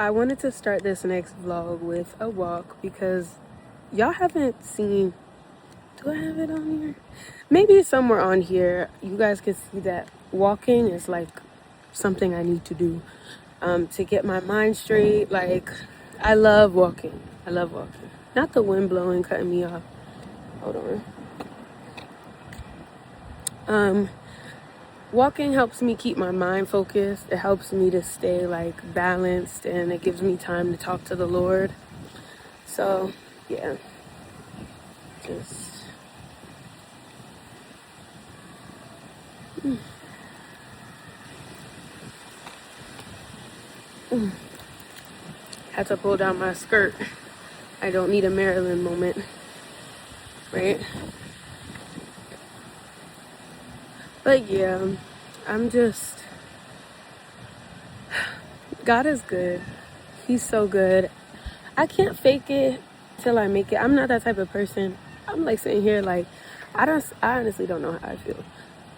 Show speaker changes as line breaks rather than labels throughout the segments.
I wanted to start this next vlog with a walk because y'all haven't seen, do I have it on here? Maybe somewhere on here you guys can see that walking is like something I need to do to get my mind straight. Like, I love walking. I love walking. Not the wind blowing, cutting me off. Hold on. Walking helps me keep my mind focused. It helps me to stay like balanced, and it gives me time to talk to the Lord. So yeah, just had to pull down my skirt. I don't need a Marilyn moment, right? But yeah, I'm just, God is good. He's so good. I can't fake it till I make it. I'm not that type of person. I'm like sitting here like, I honestly don't know how I feel.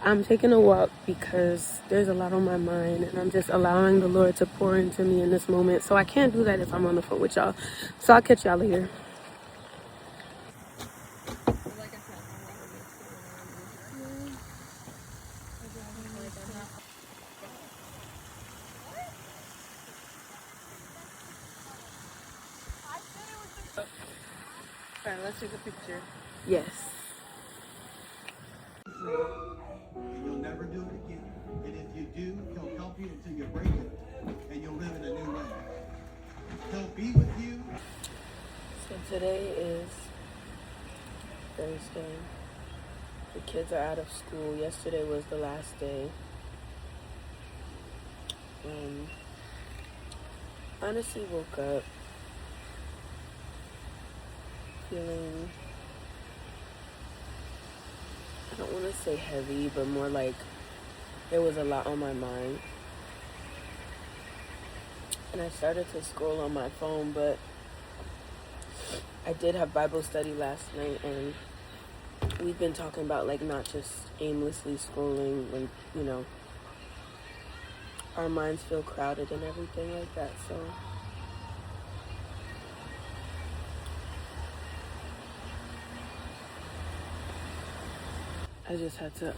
I'm taking a walk because there's a lot on my mind, and I'm just allowing the Lord to pour into me in this moment. So I can't do that if I'm on the phone with y'all. So I'll catch y'all later. All right, let's take a picture. Yes.
You'll never do it again. And if you do, he'll help you until you break it, and you'll live in a new way. He'll be with you.
So today is Thursday. The kids are out of school. Yesterday was the last day. Honestly woke up feeling, I don't want to say heavy, but more like there was a lot on my mind. And I started to scroll on my phone, but I did have Bible study last night, and we've been talking about like not just aimlessly scrolling when, you know, our minds feel crowded and everything like that. So I just had to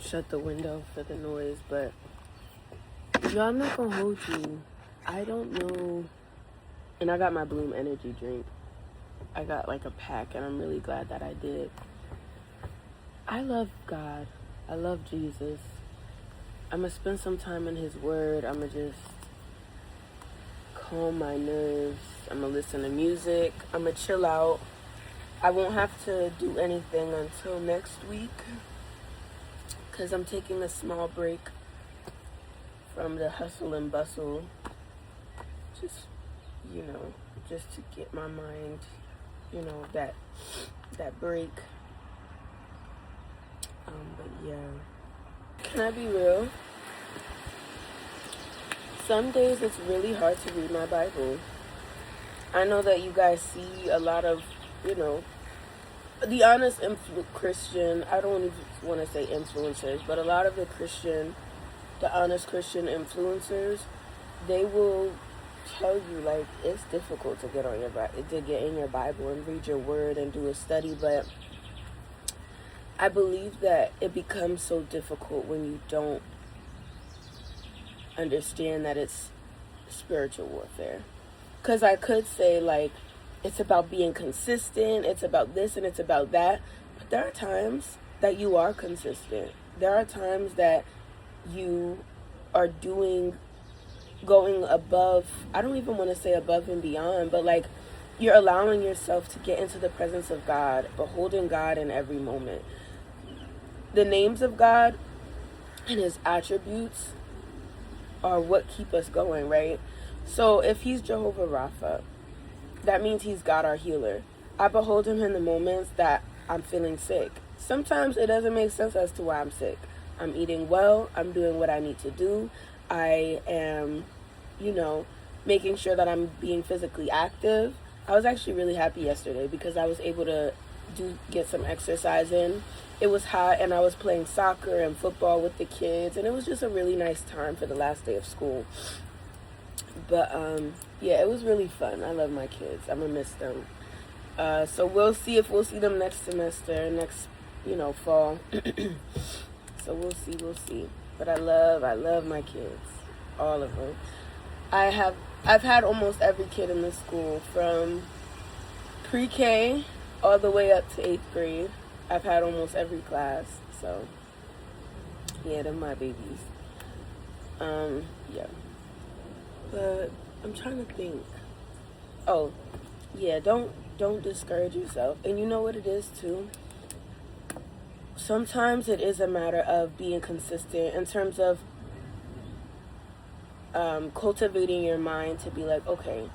shut the window for the noise. But y'all, I'm not gonna hold you. I don't know. And I got my Bloom energy drink. I got like a pack, and I'm really glad that I did. I love God. I love Jesus. I'm gonna spend some time in his word. I'm gonna just calm my nerves. I'm gonna listen to music. I'm gonna chill out. I won't have to do anything until next week because I'm taking a small break from the hustle and bustle. Just, you know, just to get my mind, you know, that break. But yeah. Can I be real? Some days it's really hard to read my Bible. I know that you guys see a lot of, you know, the honest Christian, I don't even want to say influencers, but a lot of the honest Christian influencers, they will tell you like it's difficult to get in your Bible and read your word and do a study, but I believe that it becomes so difficult when you don't understand that it's spiritual warfare. Because I could say like it's about being consistent, it's about this and it's about that, but there are times that you are consistent. There are times that you are going above, I don't even want to say above and beyond, but like you're allowing yourself to get into the presence of God, beholding God in every moment. The names of God and his attributes are what keep us going, right? So if he's Jehovah Rapha, that means he's God our healer. I behold him in the moments that I'm feeling sick. Sometimes it doesn't make sense as to why I'm sick. I'm eating well, I'm doing what I need to do. I am, you know, making sure that I'm being physically active. I was actually really happy yesterday because I was able to get some exercise in. It was hot, and I was playing soccer and football with the kids, and it was just a really nice time for the last day of school. But yeah, it was really fun. I love my kids. I'm gonna miss them. So we'll see if we'll see them next semester, next, fall. So we'll see. But I love my kids, all of them. I've had almost every kid in the school from pre-K all the way up to 8th grade. I've had almost every class. So yeah, they're my babies. Yeah. But I'm trying to think. Oh, yeah, don't discourage yourself. And you know what it is too? Sometimes it is a matter of being consistent in terms of cultivating your mind to be like, okay,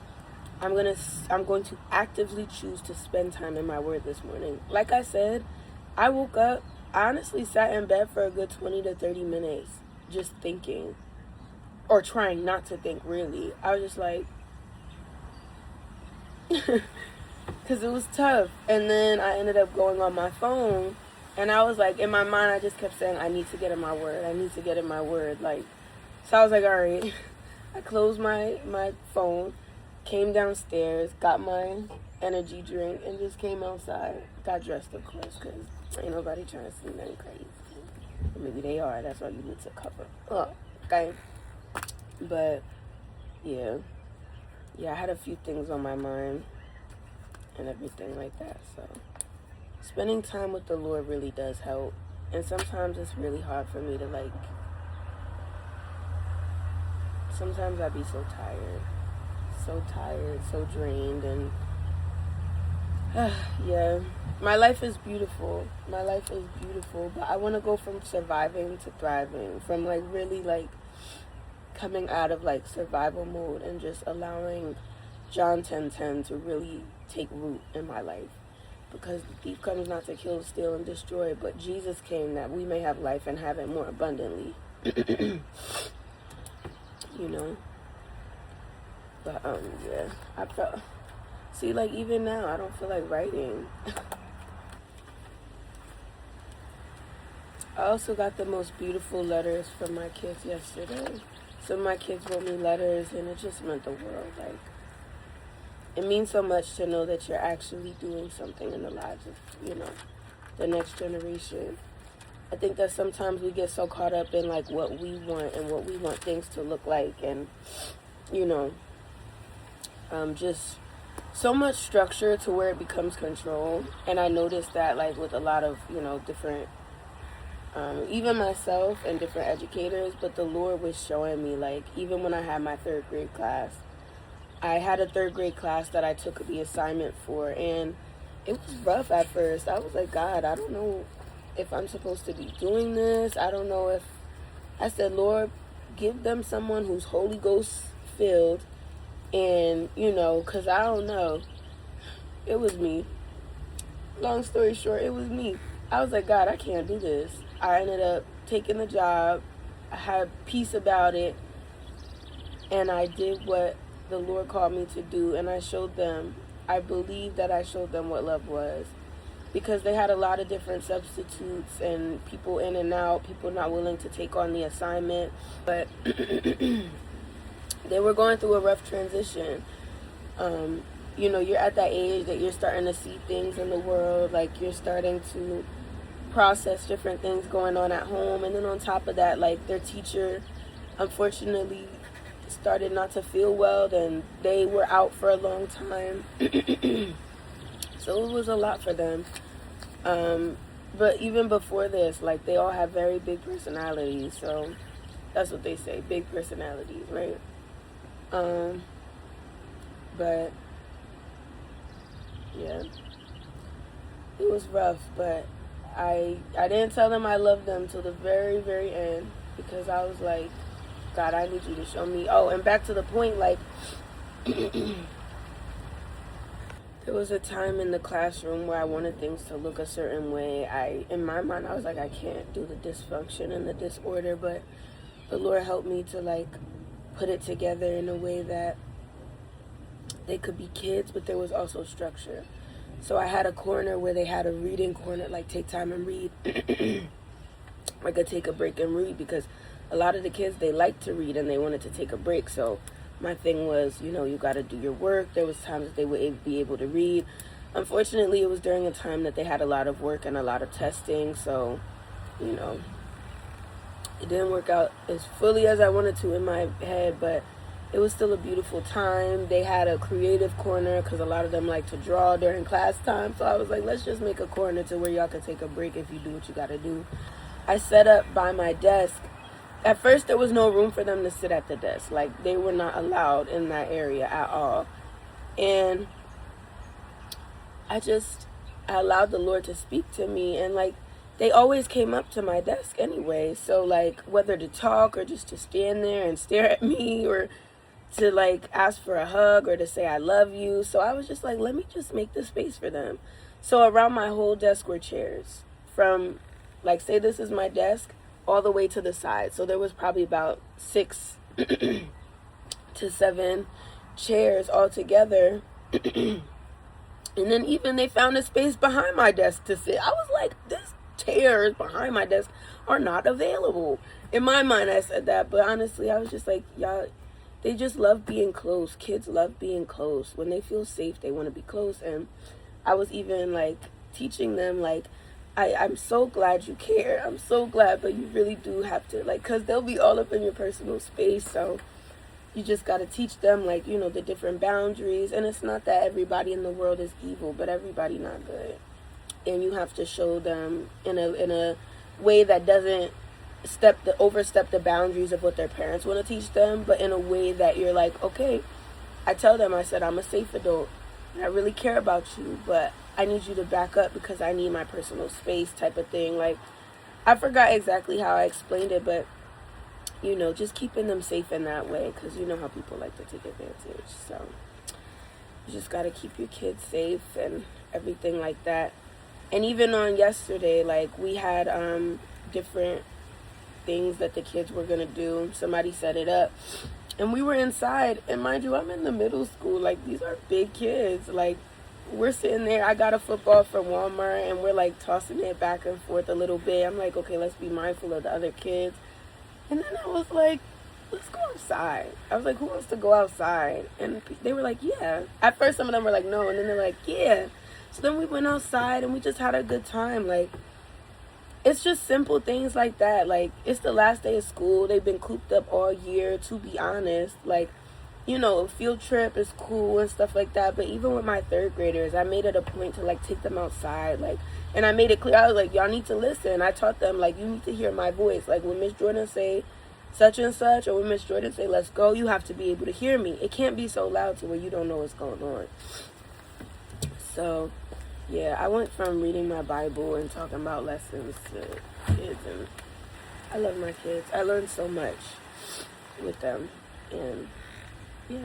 I'm going to actively choose to spend time in my word this morning. Like I said, I woke up, I honestly sat in bed for a good 20 to 30 minutes just thinking, or trying not to think, really. I was just like, because it was tough. And then I ended up going on my phone, and I was like, in my mind, I just kept saying, I need to get in my word. I need to get in my word. Like, so I was like, all right. I closed my phone, came downstairs, got my energy drink, and just came outside. Got dressed, of course, because ain't nobody trying to see nothing crazy. Or maybe they are. That's why you need to cover up. Okay? But, yeah. Yeah, I had a few things on my mind and everything like that. So, spending time with the Lord really does help. And sometimes it's really hard for me to, sometimes I be so tired, so drained, and yeah, my life is beautiful, but I want to go from surviving to thriving, from really coming out of survival mode and just allowing John 10:10 to really take root in my life, because the thief comes not to kill, steal, and destroy, but Jesus came that we may have life and have it more abundantly. But yeah, I felt, see, even now I don't feel like writing. I also got the most beautiful letters from my kids yesterday. Some of my kids wrote me letters, and it just meant the world. It means so much to know that you're actually doing something in the lives of the next generation. I think that sometimes we get so caught up in what we want and what we want things to look like, and just so much structure to where it becomes control. And I noticed that with a lot of different even myself and different educators, but the Lord was showing me even when I had my 3rd grade class, I had a 3rd grade class that I took the assignment for, and it was rough at first. I was like, God, I don't know if I'm supposed to be doing this. I don't know if, I said, Lord, give them someone who's Holy Ghost filled, and, because I don't know. It was me. Long story short, it was me. I was like, God, I can't do this. I ended up taking the job. I had peace about it, and I did what the Lord called me to do, and I showed them, I believe that I showed them what love was. Because they had a lot of different substitutes and people in and out, people not willing to take on the assignment. But they were going through a rough transition. You're at that age that you're starting to see things in the world. You're starting to process different things going on at home. And then on top of that, their teacher, unfortunately, started not to feel well. And they were out for a long time. So it was a lot for them. But even before this, they all have very big personalities. So that's what they say, big personalities, right? But yeah, it was rough. But I didn't tell them I loved them till the very, very end, because I was like, God, I need you to show me. Oh, and back to the point, there was a time in the classroom where I wanted things to look a certain way. In my mind, I was like, I can't do the dysfunction and the disorder, but the Lord helped me to put it together in a way that they could be kids, but there was also structure. So I had a corner where they had a reading corner, take time and read. I could take a break and read, because a lot of the kids, they liked to read and they wanted to take a break. So my thing was, you got to do your work. There was times that they would be able to read. Unfortunately, it was during a time that they had a lot of work and a lot of testing, so, it didn't work out as fully as I wanted to in my head, but it was still a beautiful time. They had a creative corner because a lot of them like to draw during class time, so I was like, let's just make a corner to where y'all can take a break if you do what you got to do. I set up by my desk. At first, there was no room for them to sit at the desk. Like, they were not allowed in that area at all. And I allowed the Lord to speak to me, and like, they always came up to my desk anyway. So like, whether to talk or just to stand there and stare at me, or to like ask for a hug or to say I love you. So I was just like, let me just make the space for them. So around my whole desk were chairs, from like, say this is my desk, all the way to the side. So there was probably about 6 to 7 chairs all together. And then even they found a space behind my desk to sit. I was like, this chairs behind my desk are not available. In my mind, I said that, but honestly, I was just like, y'all, they just love being close. Kids love being close. When they feel safe, they want to be close. And I was even like teaching them, like, I'm so glad you care. I'm so glad, but you really do have to, like, because they'll be all up in your personal space. So you just got to teach them, like, the different boundaries. And it's not that everybody in the world is evil, but everybody not good. And you have to show them in a way that doesn't overstep the boundaries of what their parents want to teach them, but in a way that you're like, okay, I tell them, I said, I'm a safe adult, and I really care about you, but I need you to back up because I need my personal space, type of thing. Like, I forgot exactly how I explained it, but just keeping them safe in that way, because you know how people like to take advantage. So you just got to keep your kids safe and everything like that. And even on yesterday, like, we had different things that the kids were going to do. Somebody set it up. And we were inside. And mind you, I'm in the middle school. Like, these are big kids. Like, we're sitting there. I got a football from Walmart, and we're, like, tossing it back and forth a little bit. I'm like, okay, let's be mindful of the other kids. And then I was like, let's go outside. I was like, who wants to go outside? And they were like, yeah. At first, some of them were like, no. And then they're like, yeah. So then we went outside and we just had a good time. Like, it's just simple things like that. Like, it's the last day of school. They've been cooped up all year, to be honest. Like, a field trip is cool and stuff like that. But even with my 3rd graders, I made it a point to, like, take them outside. Like, and I made it clear. I was like, y'all need to listen. I taught them, like, you need to hear my voice. Like, when Miss Jordan say such and such, or when Miss Jordan say let's go, you have to be able to hear me. It can't be so loud to where you don't know what's going on. So, yeah, I went from reading my Bible and talking about lessons to kids, and I love my kids. I learned so much with them, and yeah.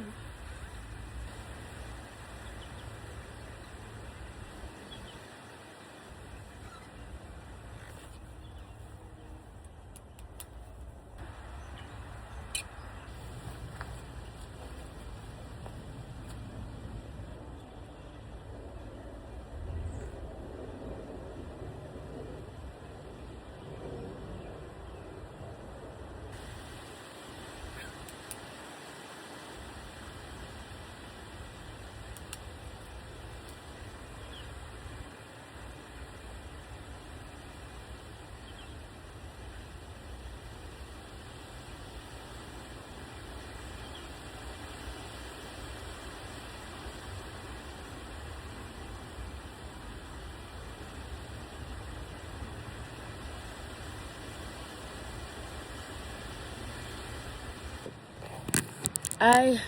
I'm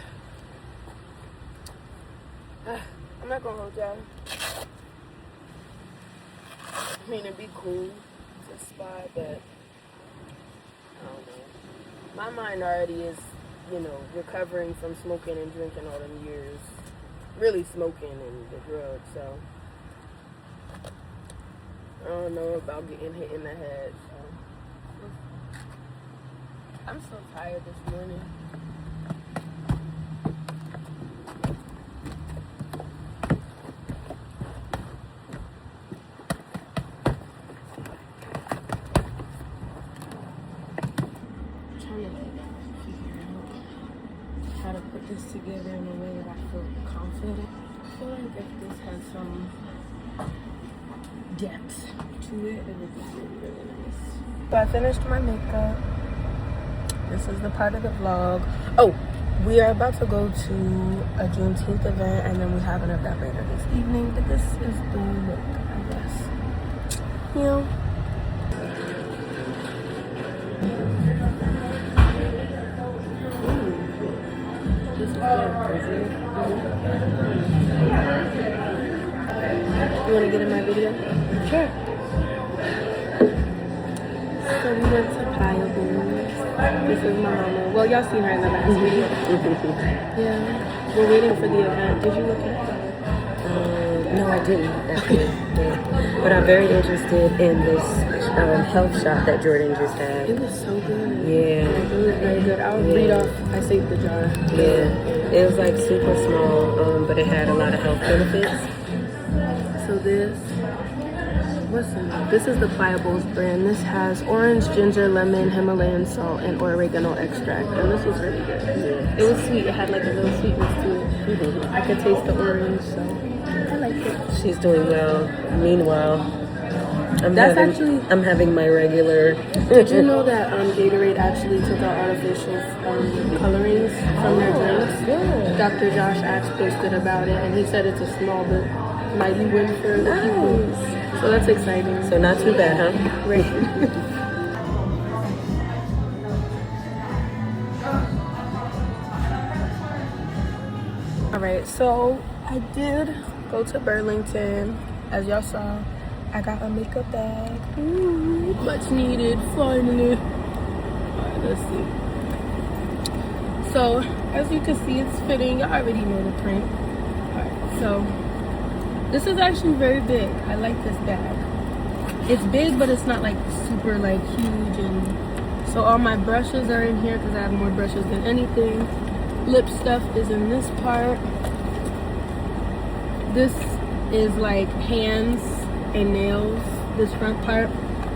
not gonna hold y'all. I mean, it'd be cool to spy, but I don't know. My mind already is, recovering from smoking and drinking all them years. Really smoking and the drugs, so I don't know about getting hit in the head, so I'm so tired this morning. Trying to figure out how to put together in a way that I feel confident. I feel like if this has some depth to it, then it's really, really nice. So I finished my makeup. This is the part of the vlog. Oh, we are about to go to a Juneteenth event, and then we have an event later this evening. But this is the look, I guess. You know. This is good. You want to get in my video? Sure. So we went to Pliables. This is my mama. Well, y'all seen her in the last video. Yeah. We're waiting for the event. Did you look at it?
No, I didn't. Actually. Yeah. But I'm very interested in this health shop that Jordan just had.
It was so good.
Yeah.
It was very good. I'll read off. I saved the jar.
Yeah. It was like super small, but it had a lot of health benefits.
So what's in it? This is the Pliables brand. This has orange, ginger, lemon, Himalayan salt, and oregano extract. And this was really good.
Yeah.
It was sweet. It had like a little sweetness to it. I could taste the orange, so I like it.
She's doing well. Meanwhile, I'm having my regular.
Did you know that Gatorade actually took out artificial colorings from their drinks?
Yeah.
Dr. Josh Axe posted about it, and he said it's a small but mighty win for the people. So that's exciting.
So not too bad, huh?
Right. All right, so I did go to Burlington. As y'all saw, I got a makeup bag. Ooh, much needed, finally. All right, let's see. So, as you can see, it's fitting. You already know the print. All right, so this is actually very big. I like this bag. It's big, but it's not like super like huge. And so all my brushes are in here because I have more brushes than anything. Lip stuff is in this part. This is like hands and nails, this front part.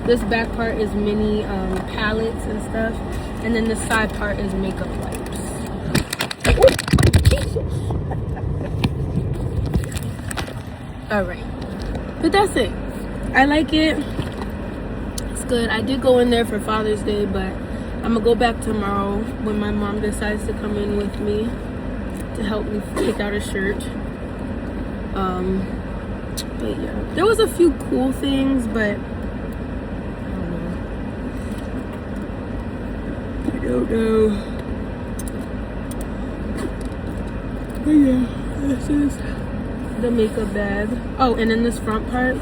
This back part is mini palettes and stuff. And then the side part is makeup wipes. Alright, but that's it. I like it. It's good. I did go in there for Father's Day, but I'm gonna go back tomorrow when my mom decides to come in with me to help me pick out a shirt. But yeah, there was a few cool things, but I don't know. But yeah, this is the makeup bag. Oh, and in this front part, I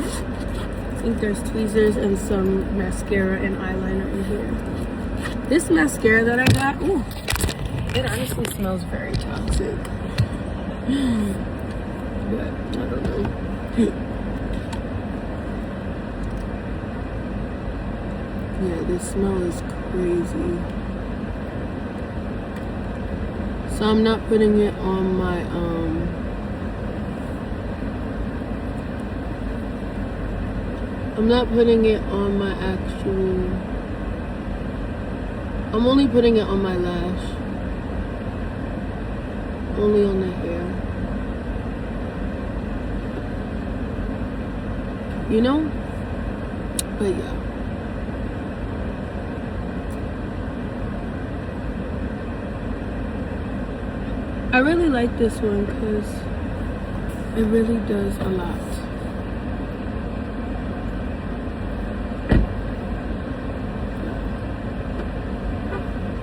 think there's tweezers and some mascara and eyeliner in here. This mascara that I got, ooh, it honestly smells very toxic. But I don't know. Yeah, this smell is crazy. So I'm not putting it on my I'm not putting it on my actual, I'm only putting it on my lash. Only on the hair. You know? But yeah. I really like this one because it really does a lot.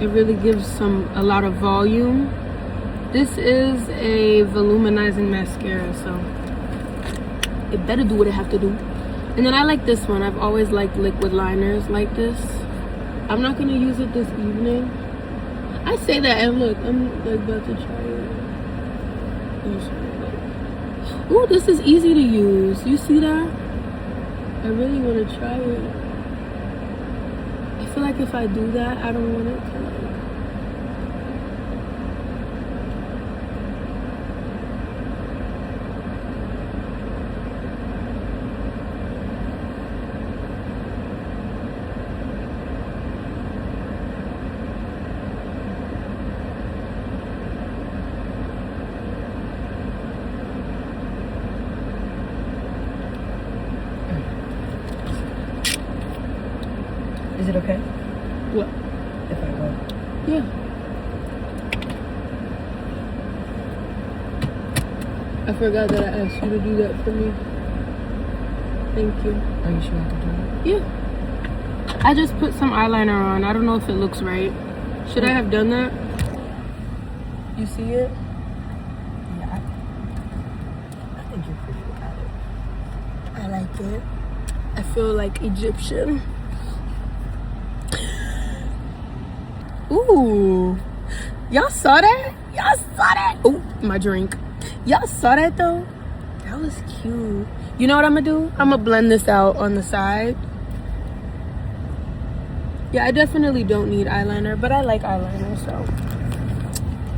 It really gives a lot of volume. This is a voluminizing mascara, so it better do what it have to do. And then I like this one. I've always liked liquid liners like this. I'm not gonna use it this evening. I say that, and look, I'm like about to try it. Ooh, this is easy to use. You see that? I really want to try it. I feel like if I do that, I don't want it to like.
Is it okay
What?
if I go?
Yeah. I forgot that I asked you to do that for me. Thank you.
Are you sure I can do it?
Yeah. I just put some eyeliner on. I don't know if it looks right. Should I have done that? You see it?
Yeah, I think you're pretty good at it.
I like it. I feel like Egyptian. Ooh. Y'all saw that? Y'all saw that? Ooh, my drink. Y'all saw that though? That was cute. You know what I'm gonna do? I'm gonna blend this out on the side. Yeah, I definitely don't need eyeliner, but I like eyeliner, so.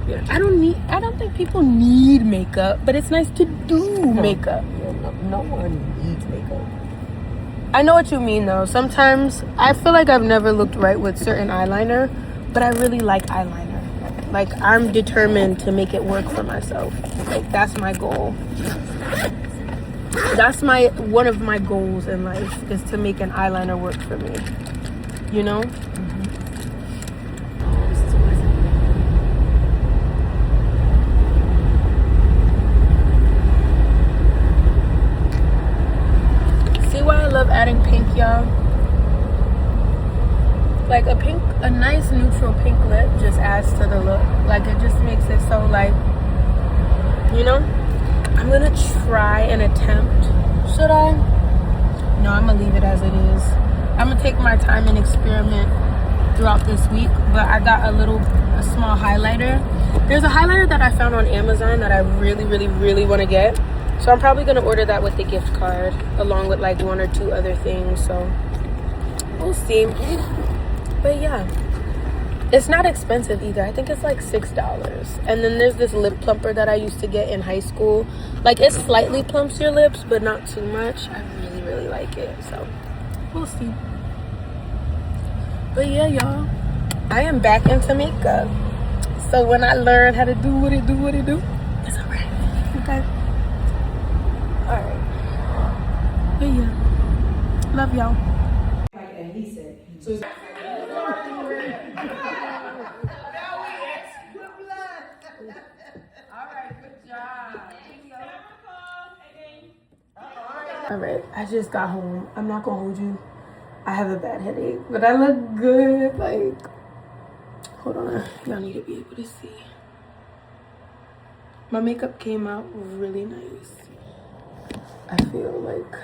Yeah, I don't think people need makeup, but it's nice to do makeup.
Yeah, no one needs makeup.
I know what you mean though. Sometimes I feel like I've never looked right with certain eyeliner, but I really like eyeliner. Like I'm determined to make it work for myself. Like that's my goal. That's one of my goals in life is to make an eyeliner work for me. You know? See why I love adding pink, y'all? Like a nice neutral pink lip just adds to the look. Like it just makes it so like, you know? I'm gonna try and attempt. Should I? No, I'm gonna leave it as it is. I'm gonna take my time and experiment throughout this week, but I got a small highlighter. There's a highlighter that I found on Amazon that I really want to get. So I'm probably gonna order that with the gift card along with like 1 or 2 other things. So we'll see. But yeah, it's not expensive either. I think it's like $6. And then there's this lip plumper that I used to get in high school. Like it slightly plumps your lips, but not too much. I really like it. So we'll see. But yeah, y'all, I am back into makeup. So when I learn how to do what it do, it's alright. Okay. Alright. But yeah. Love y'all.
And he said, so
Alright, I just got home. I'm not gonna hold you. I have a bad headache, but I look good. Like, hold on. Y'all need to be able to see. My makeup came out really nice. I feel like,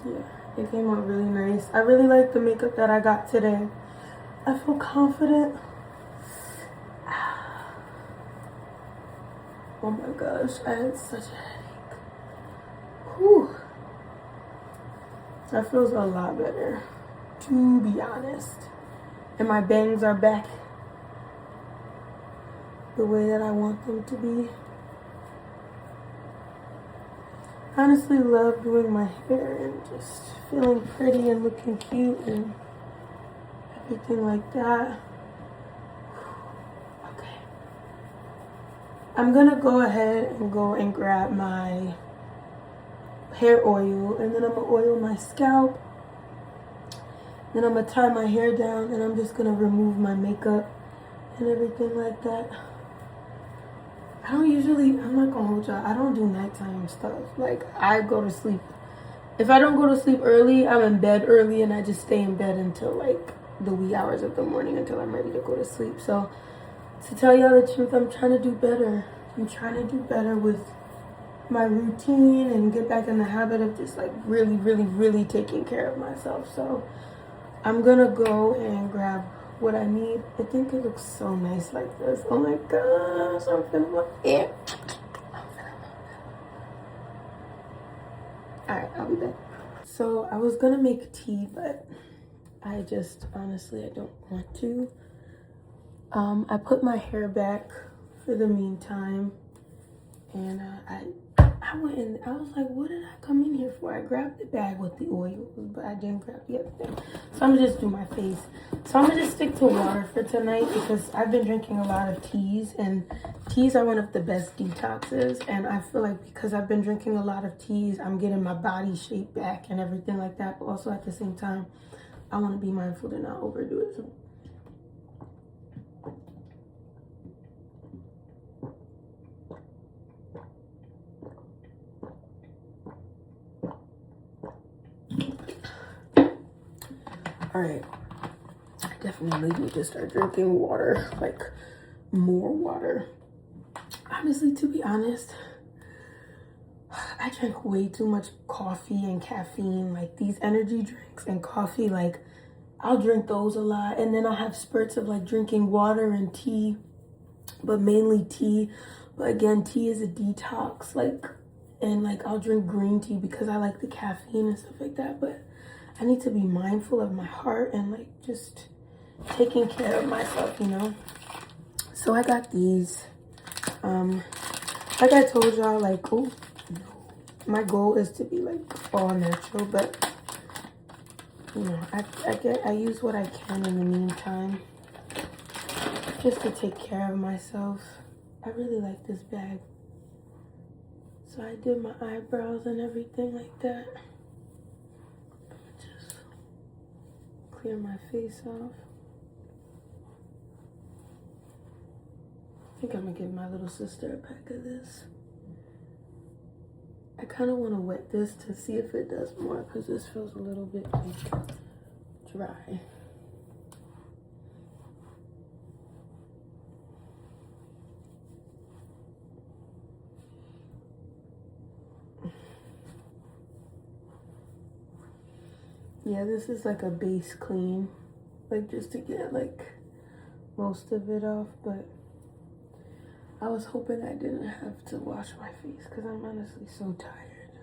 yeah, it came out really nice. I really like the makeup that I got today. I feel confident. Oh my gosh, I had such a headache. Whew. That feels a lot better, to be honest. And my bangs are back the way that I want them to be. I honestly love doing my hair and just feeling pretty and looking cute and everything like that. Okay. I'm gonna go ahead and grab my hair oil, and then I'm gonna oil my scalp. Then I'm gonna tie my hair down, and I'm just gonna remove my makeup and everything like that. I'm not gonna hold y'all, I don't do nighttime stuff. Like, I go to sleep. If I don't go to sleep early, I'm in bed early, and I just stay in bed until like the wee hours of the morning until I'm ready to go to sleep. So, to tell y'all the truth, I'm trying to do better. I'm trying to do better with my routine and get back in the habit of just like really taking care of myself. So I'm gonna go and grab what I need. I think it looks so nice like this. Oh my gosh, I'm feeling my hair. Alright, I'll be back. So I was gonna make tea, but I just honestly I don't want to. I put my hair back for the meantime, and I went in, I was like, what did I come in here for? I grabbed the bag with the oil, but I didn't grab the other thing. So I'm gonna just do my face. So I'm gonna just stick to water for tonight because I've been drinking a lot of teas, and teas are one of the best detoxes. And I feel like because I've been drinking a lot of teas, I'm getting my body shape back and everything like that. But also at the same time, I want to be mindful to not overdo it. So. All right, I definitely need to start drinking water, like more water. Honestly, to be honest, I drank way too much coffee and caffeine, like these energy drinks and coffee, like I'll drink those a lot. And then I'll have spurts of like drinking water and tea, but mainly tea. But again, tea is a detox, like, and like I'll drink green tea because I like the caffeine and stuff like that. But I need to be mindful of my heart and like just taking care of myself, you know? So I got these. Like I told y'all, like, oh, my goal is to be like all natural, but you know, I use what I can in the meantime just to take care of myself. I really like this bag. So I did my eyebrows and everything like that. Just clear my face off. I think I'm gonna give my little sister a pack of this. I kind of want to wet this to see if it does more because this feels a little bit like dry. Yeah, this is like a base clean, like just to get like most of it off, but I was hoping I didn't have to wash my face because I'm honestly so tired.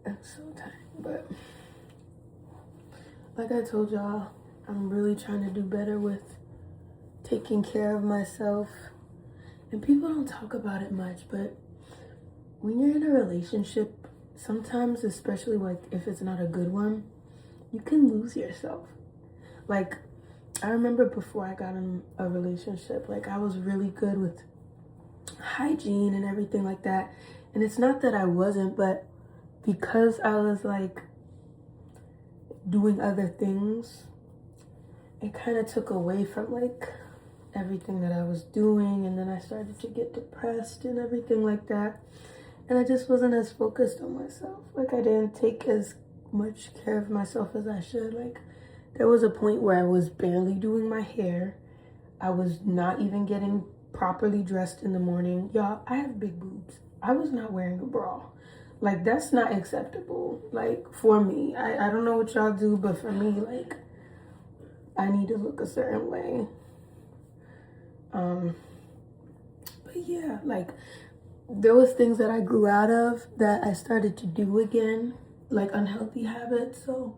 I'm so tired, but like I told y'all, I'm really trying to do better with taking care of myself. And people don't talk about it much, but when you're in a relationship, sometimes, especially like if it's not a good one, you can lose yourself. Like, I remember before I got in a relationship, like I was really good with hygiene and everything like that. And it's not that I wasn't, but because I was like doing other things, it kind of took away from like everything that I was doing. And then I started to get depressed and everything like that. And I just wasn't as focused on myself. Like I didn't take as much care of myself as I should. Like there was a point where I was barely doing my hair. I was not even getting properly dressed in the morning. Y'all, I have big boobs. I was not wearing a bra. Like that's not acceptable. Like for me, I don't know what y'all do, but for me, like I need to look a certain way. But yeah, like there was things that I grew out of that I started to do again, like unhealthy habits. So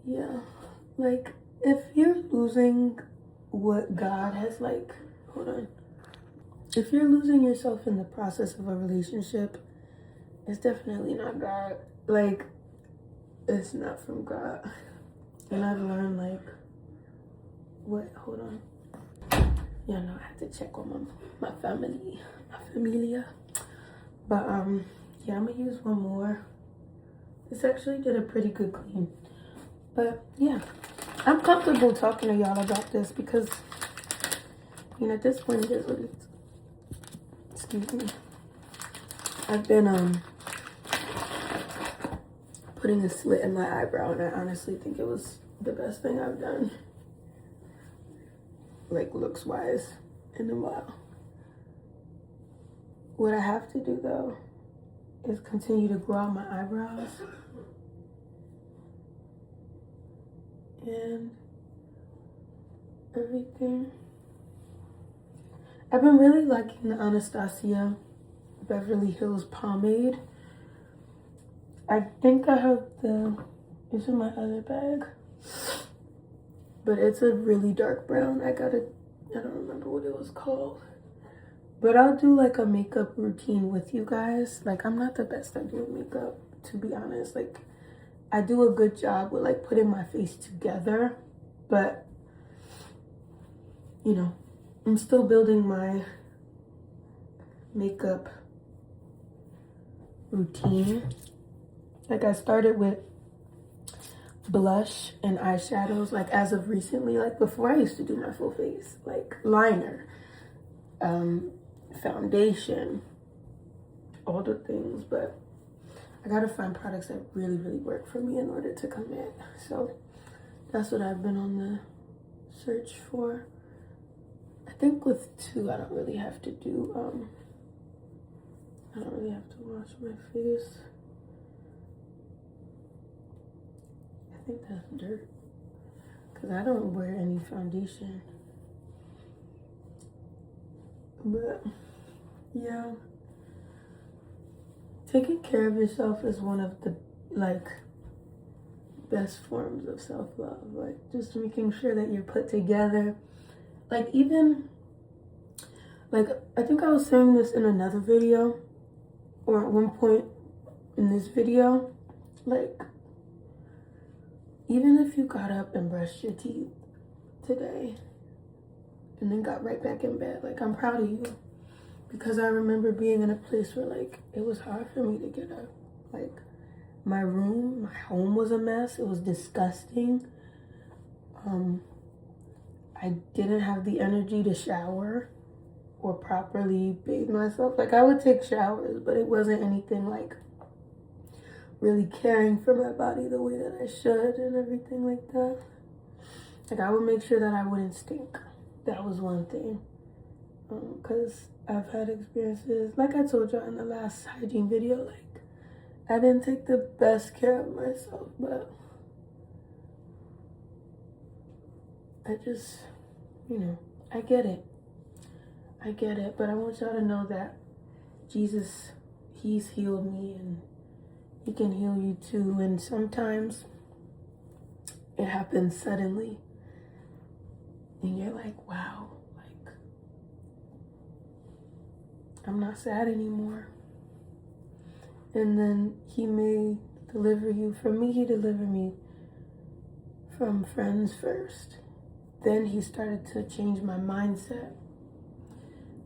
yeah, like if you're losing what God has like, hold on. If you're losing yourself in the process of a relationship, it's definitely not God. Like it's not from God. And I've learned like, what, hold on. Yeah, no, I have to check on my family, my familia. But yeah, I'm gonna use one more. This actually did a pretty good clean. But yeah, I'm comfortable talking to y'all about this because, you know, at this point it is what it is. Excuse me. I've been putting a slit in my eyebrow, and I honestly think it was the best thing I've done, like looks wise, in a while. What I have to do though is continue to grow out my eyebrows and everything. I've been really liking the Anastasia Beverly Hills pomade. I think I have it's in my other bag, but it's a really dark brown. I don't remember what it was called, but I'll do like a makeup routine with you guys. Like I'm not the best at doing makeup, to be honest. Like I do a good job with like putting my face together, but you know, I'm still building my makeup routine. Like I started with blush and eyeshadows, like as of recently. Like before, I used to do my full face, like liner, foundation, all the things. But I gotta find products that really, really work for me in order to commit. So that's what I've been on the search for. I think with 2, I don't really have to do, I don't really have to wash my face. I think that's dirt, because I don't wear any foundation. But yeah, taking care of yourself is one of the like best forms of self-love. Like just making sure that you're put together. Like even like I think I was saying this in another video, or at one point in this video, like even if you got up and brushed your teeth today and then got right back in bed, like I'm proud of you. Because I remember being in a place where like it was hard for me to get up. Like my room, my home was a mess. It was disgusting. I didn't have the energy to shower or properly bathe myself. Like I would take showers, but it wasn't anything like really caring for my body the way that I should and everything like that. Like I would make sure that I wouldn't stink. That was one thing. Because I've had experiences, like I told y'all in the last hygiene video, like I didn't take the best care of myself, but I just, I get it. But I want y'all to know that Jesus, he's healed me and he can heal you too. And sometimes it happens suddenly and you're like, wow, like I'm not sad anymore. And then he may deliver you. For me, he delivered me from friends first. Then he started to change my mindset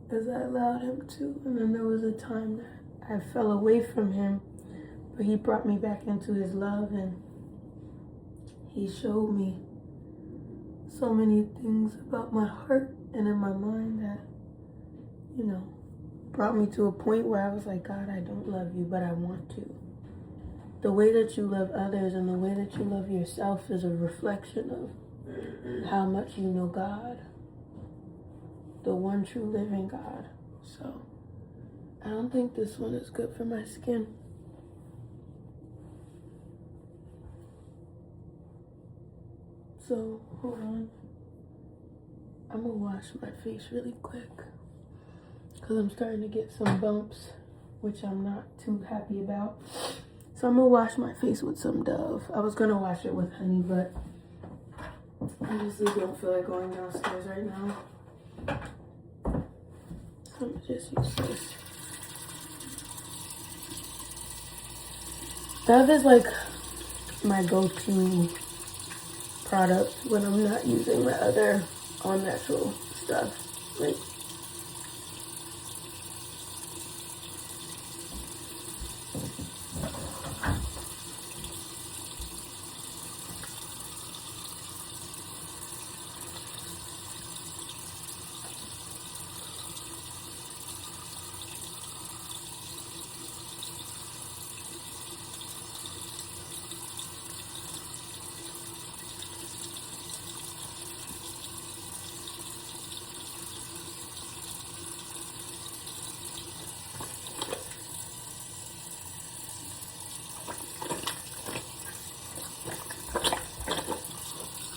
as I allowed him to. And then there was a time that I fell away from him, but he brought me back into his love, and he showed me so many things about my heart and in my mind that, brought me to a point where I was like, God, I don't love you, but I want to. The way that you love others and the way that you love yourself is a reflection of how much you know God, the one true living God. So I don't think this one is good for my skin. So hold on, I'm gonna wash my face really quick because I'm starting to get some bumps, which I'm not too happy about. So I'm gonna wash my face with some Dove. I was gonna wash it with honey, but I just don't feel like going downstairs right now. So I'm just use this. Dove is like my go-to product when I'm not using my other all-natural stuff. Like,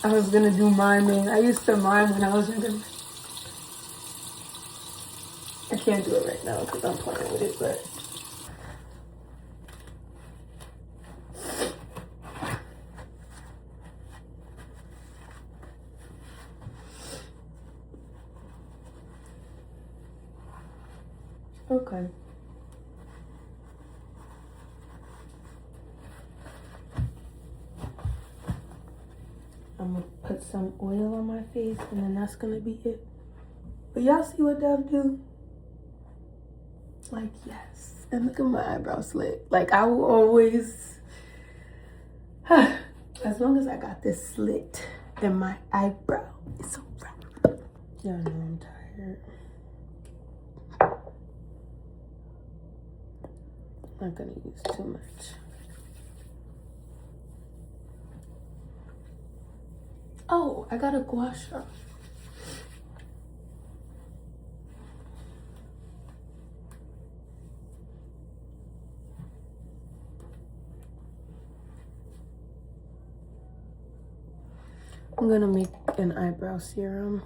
I was gonna do miming. I used to mime when I was younger. I can't do it right now because I'm playing with it, but okay. I'm gonna put some oil on my face and then that's gonna be it. But y'all see what Dove do? Like, yes. And look at my eyebrow slit. Like, I will always, As long as I got this slit in my eyebrow, it's a wrap. Y'all know I'm tired. I'm not gonna use too much. Oh, I got a gua sha. I'm gonna make an eyebrow serum,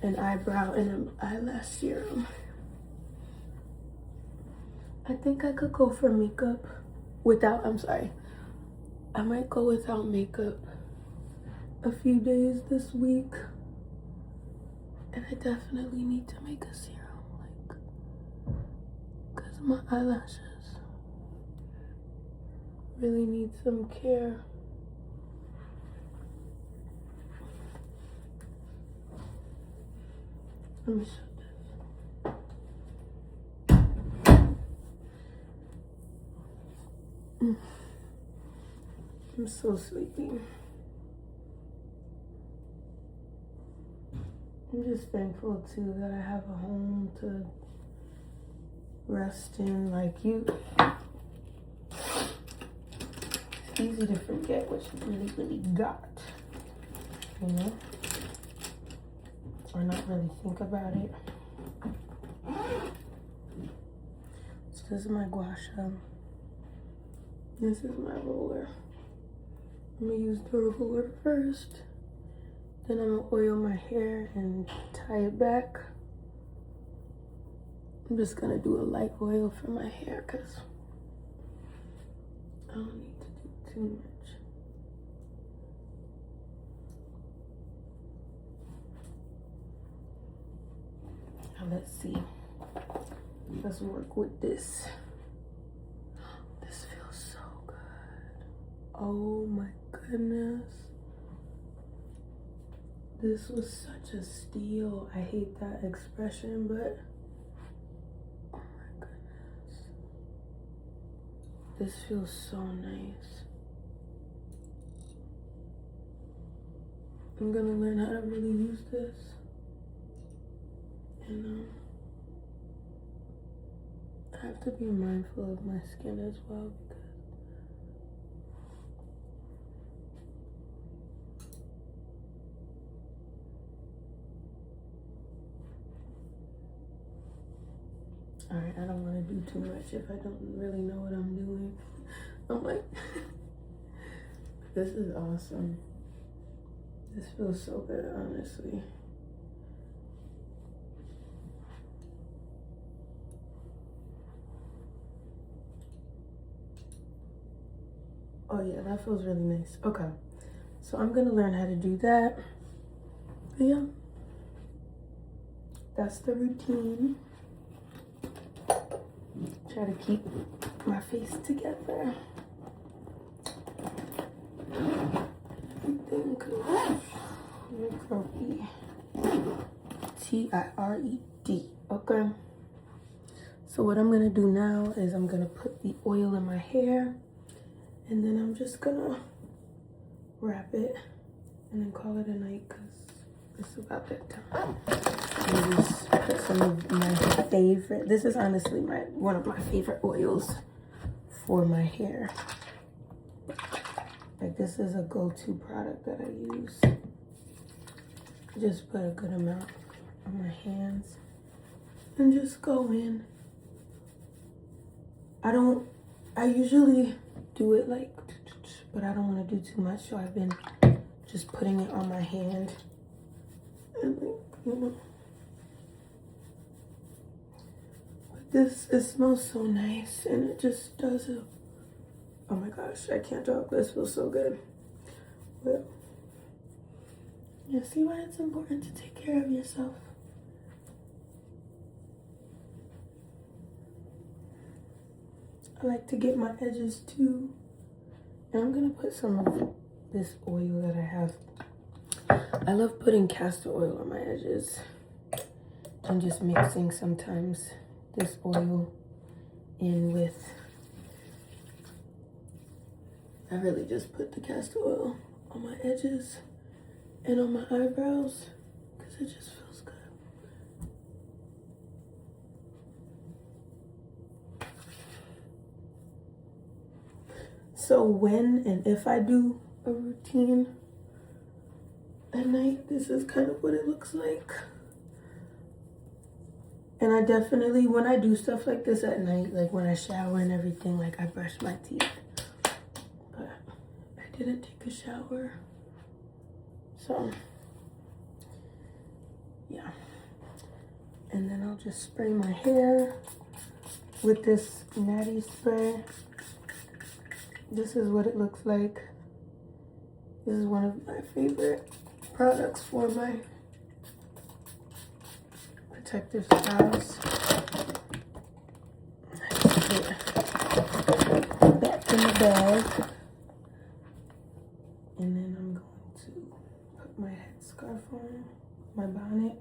an eyebrow and an eyelash serum. I think I could go for makeup without, I'm sorry, I might go without makeup a few days this week. And I definitely need to make a serum, like, because my eyelashes really need some care. Let me show this. I'm so sleepy. I'm just thankful too that I have a home to rest in. Like you, it's easy to forget what you really got, you know? Or not really think about it. So this is my gua sha. This is my roller. I'm gonna use the roller first. Then I'm gonna oil my hair and tie it back. I'm just gonna do a light oil for my hair because I don't need to do too much. Now let's see. Let's work with this. This feels so good. Oh my goodness. This was such a steal. I hate that expression, but oh my goodness. This feels so nice. I'm gonna learn how to really use this. And I have to be mindful of my skin as well because alright, I don't want to do too much if I don't really know what I'm doing. I'm like, this is awesome. This feels so good, honestly. Oh yeah, that feels really nice. Okay, so I'm gonna learn how to do that. But yeah, that's the routine. Try to keep my face together. Everything good. Tired. Okay. So what I'm gonna do now is I'm gonna put the oil in my hair. And then I'm just gonna wrap it and then call it a night because it's about that time. And just put some of my favorite, this is honestly one of my favorite oils for my hair. Like this is a go-to product that I use. Just put a good amount on my hands and just go in. I usually do it like, but I don't want to do too much, so I've been just putting it on my hand and like, you know. But this, it smells so nice and it just does it. Oh my gosh, I can't talk. This feels so good. But you see why it's important to take care of yourself. I like to get my edges too. And I'm gonna put some of this oil that I have. I love putting castor oil on my edges and just mixing sometimes this oil in with I really just put the castor oil on my edges and on my eyebrows because it just feels good. So when and if I do a routine at night, this is kind of what it looks like. And I definitely, when I do stuff like this at night, like when I shower and everything, like I brush my teeth. But I didn't take a shower. So, yeah. And then I'll just spray my hair with this Natty spray. This is what it looks like. This is one of my favorite products for my protective styles. Back in the bag. And then I'm going to put my headscarf on, my bonnet.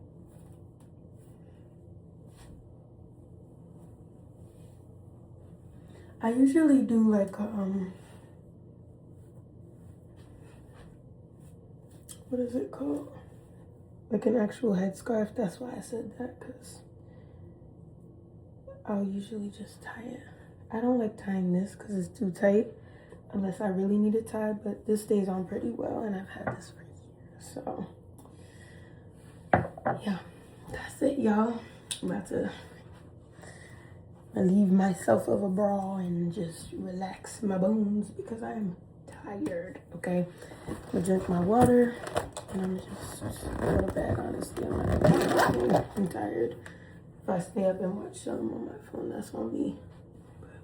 I usually do like what is it called? Like an actual headscarf. That's why I said that, because I'll usually just tie it. I don't like tying this because it's too tight unless I really need it tied, but this stays on pretty well and I've had this for years. So yeah, that's it, y'all. I'm about to relieve myself of a bra and just relax my bones because I'm tired. Okay, I'm gonna drink my water and I'm just go to bed. Honestly, I'm tired. If I stay up and watch something on my phone, that's on me. But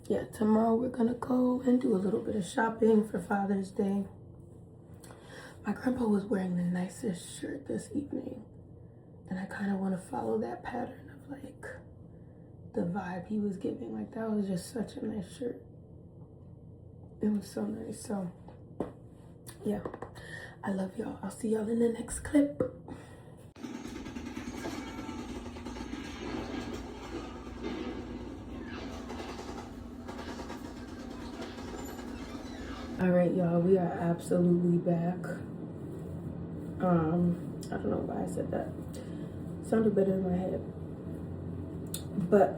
yeah, tomorrow we're gonna go and do a little bit of shopping for Father's Day. My grandpa was wearing the nicest shirt this evening, and I kind of want to follow that pattern of like the vibe he was giving. Like that was just such a nice shirt. It was so nice. So yeah, I love y'all. I'll see y'all in the next clip. All right, y'all, we are absolutely back. I don't know why I said that. Sounded better in my head. But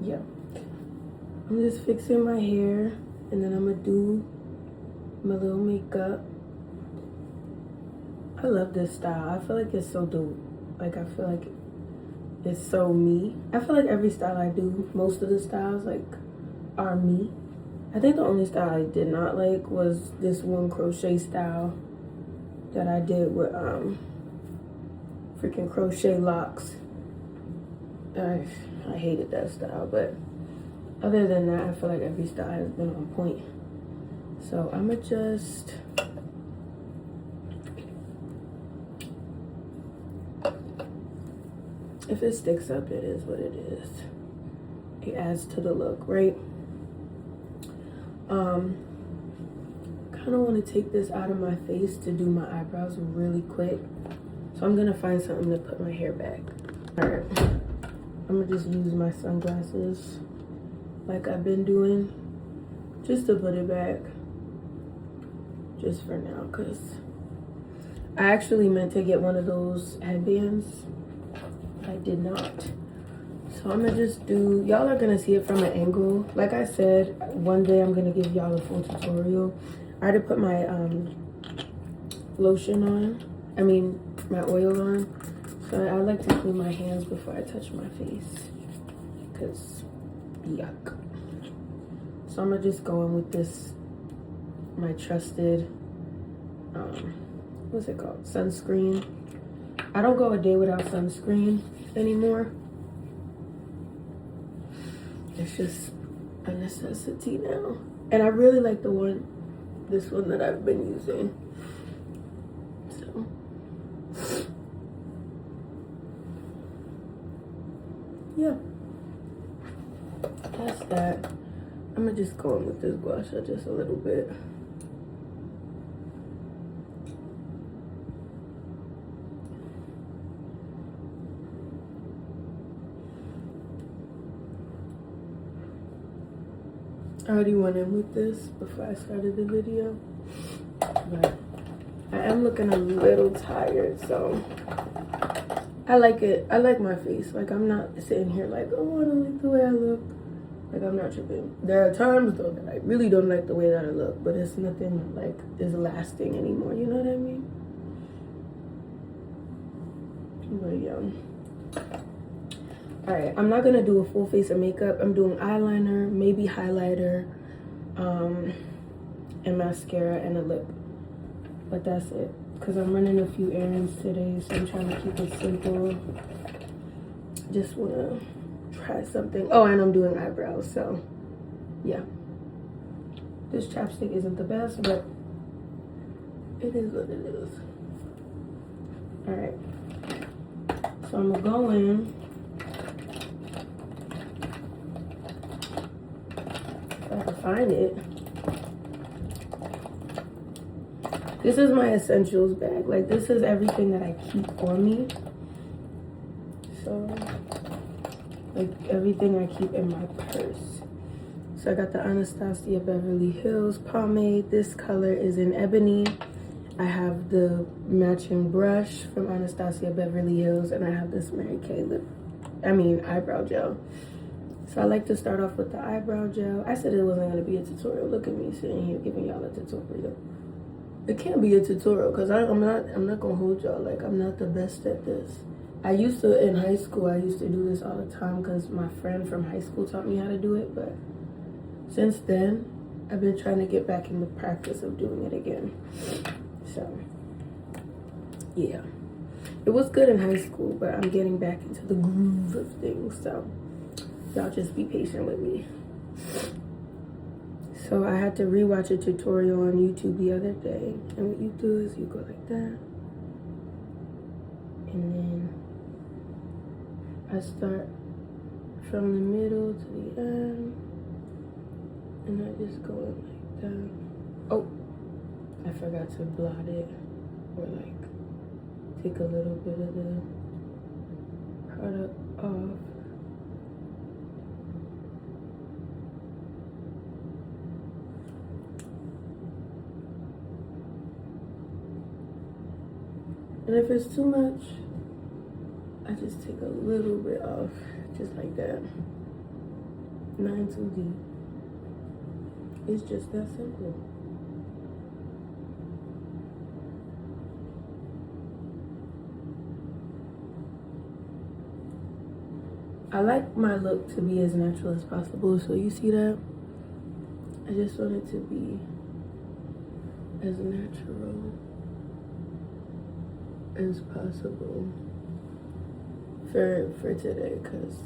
yeah, I'm just fixing my hair and then I'm gonna do my little makeup. I love this style. I feel like it's so dope. Like I feel like it's so me. I feel like every style I do, most of the styles like are me. I think the only style I did not like was this one crochet style that I did with freaking crochet locks. I hated that style, but other than that, I feel like every style has been on point. So I'ma just if it sticks up, it is what it is. It adds to the look, right? Kind of want to take this out of my face to do my eyebrows really quick. So I'm gonna find something to put my hair back. All right, I'm gonna just use my sunglasses like I've been doing just to put it back just for now, because I actually meant to get one of those headbands. I did not. So I'm gonna just do, y'all are gonna see it from an angle. Like I said, one day I'm gonna give y'all a full tutorial. I already put my lotion on, my oil on. So I like to clean my hands before I touch my face, because yuck. So I'm gonna just go in with this, my trusted, what's it called? Sunscreen. I don't go a day without sunscreen anymore. It's just a necessity now. And I really like this one that I've been using. So. Yeah. That's that. I'm gonna just go in with this gua sha just a little bit. I already went in with this before I started the video, but I am looking a little tired, so I like it. I like my face. Like, I'm not sitting here like, oh, I don't like the way I look. Like, I'm not tripping. There are times, though, that I really don't like the way that I look, but it's nothing that, like, is lasting anymore. You know what I mean? But, yeah. Alright, I'm not going to do a full face of makeup. I'm doing eyeliner, maybe highlighter, and mascara and a lip. But that's it. Because I'm running a few errands today, so I'm trying to keep it simple. Just want to try something. Oh, and I'm doing eyebrows, so yeah. This chapstick isn't the best, but it is what it is. Alright. So I'm gonna go in. If I can find it. This is my essentials bag. Like, this is everything that I keep on me. So, like, everything I keep in my purse. So I got the Anastasia Beverly Hills pomade. This color is in ebony. I have the matching brush from Anastasia Beverly Hills, and I have this Mary Kay eyebrow gel. So I like to start off with the eyebrow gel. I said it wasn't gonna be a tutorial. Look at me sitting here giving y'all a tutorial. It can't be a tutorial because I'm not gonna hold y'all. Like, I'm not the best at this. I used to, in high school, I used to do this all the time because my friend from high school taught me how to do it. But since then, I've been trying to get back in the practice of doing it again. So, yeah. It was good in high school, but I'm getting back into the groove of things. So, y'all just be patient with me. So I had to rewatch a tutorial on YouTube the other day. And what you do is you go like that. And then I start from the middle to the end. And I just go in like that. Oh, I forgot to blot it. Or like take a little bit of the product off. And if it's too much, I just take a little bit off, just like that. Not too deep. It's just that simple. I like my look to be as natural as possible, so you see that? I just want it to be as natural as possible for today, because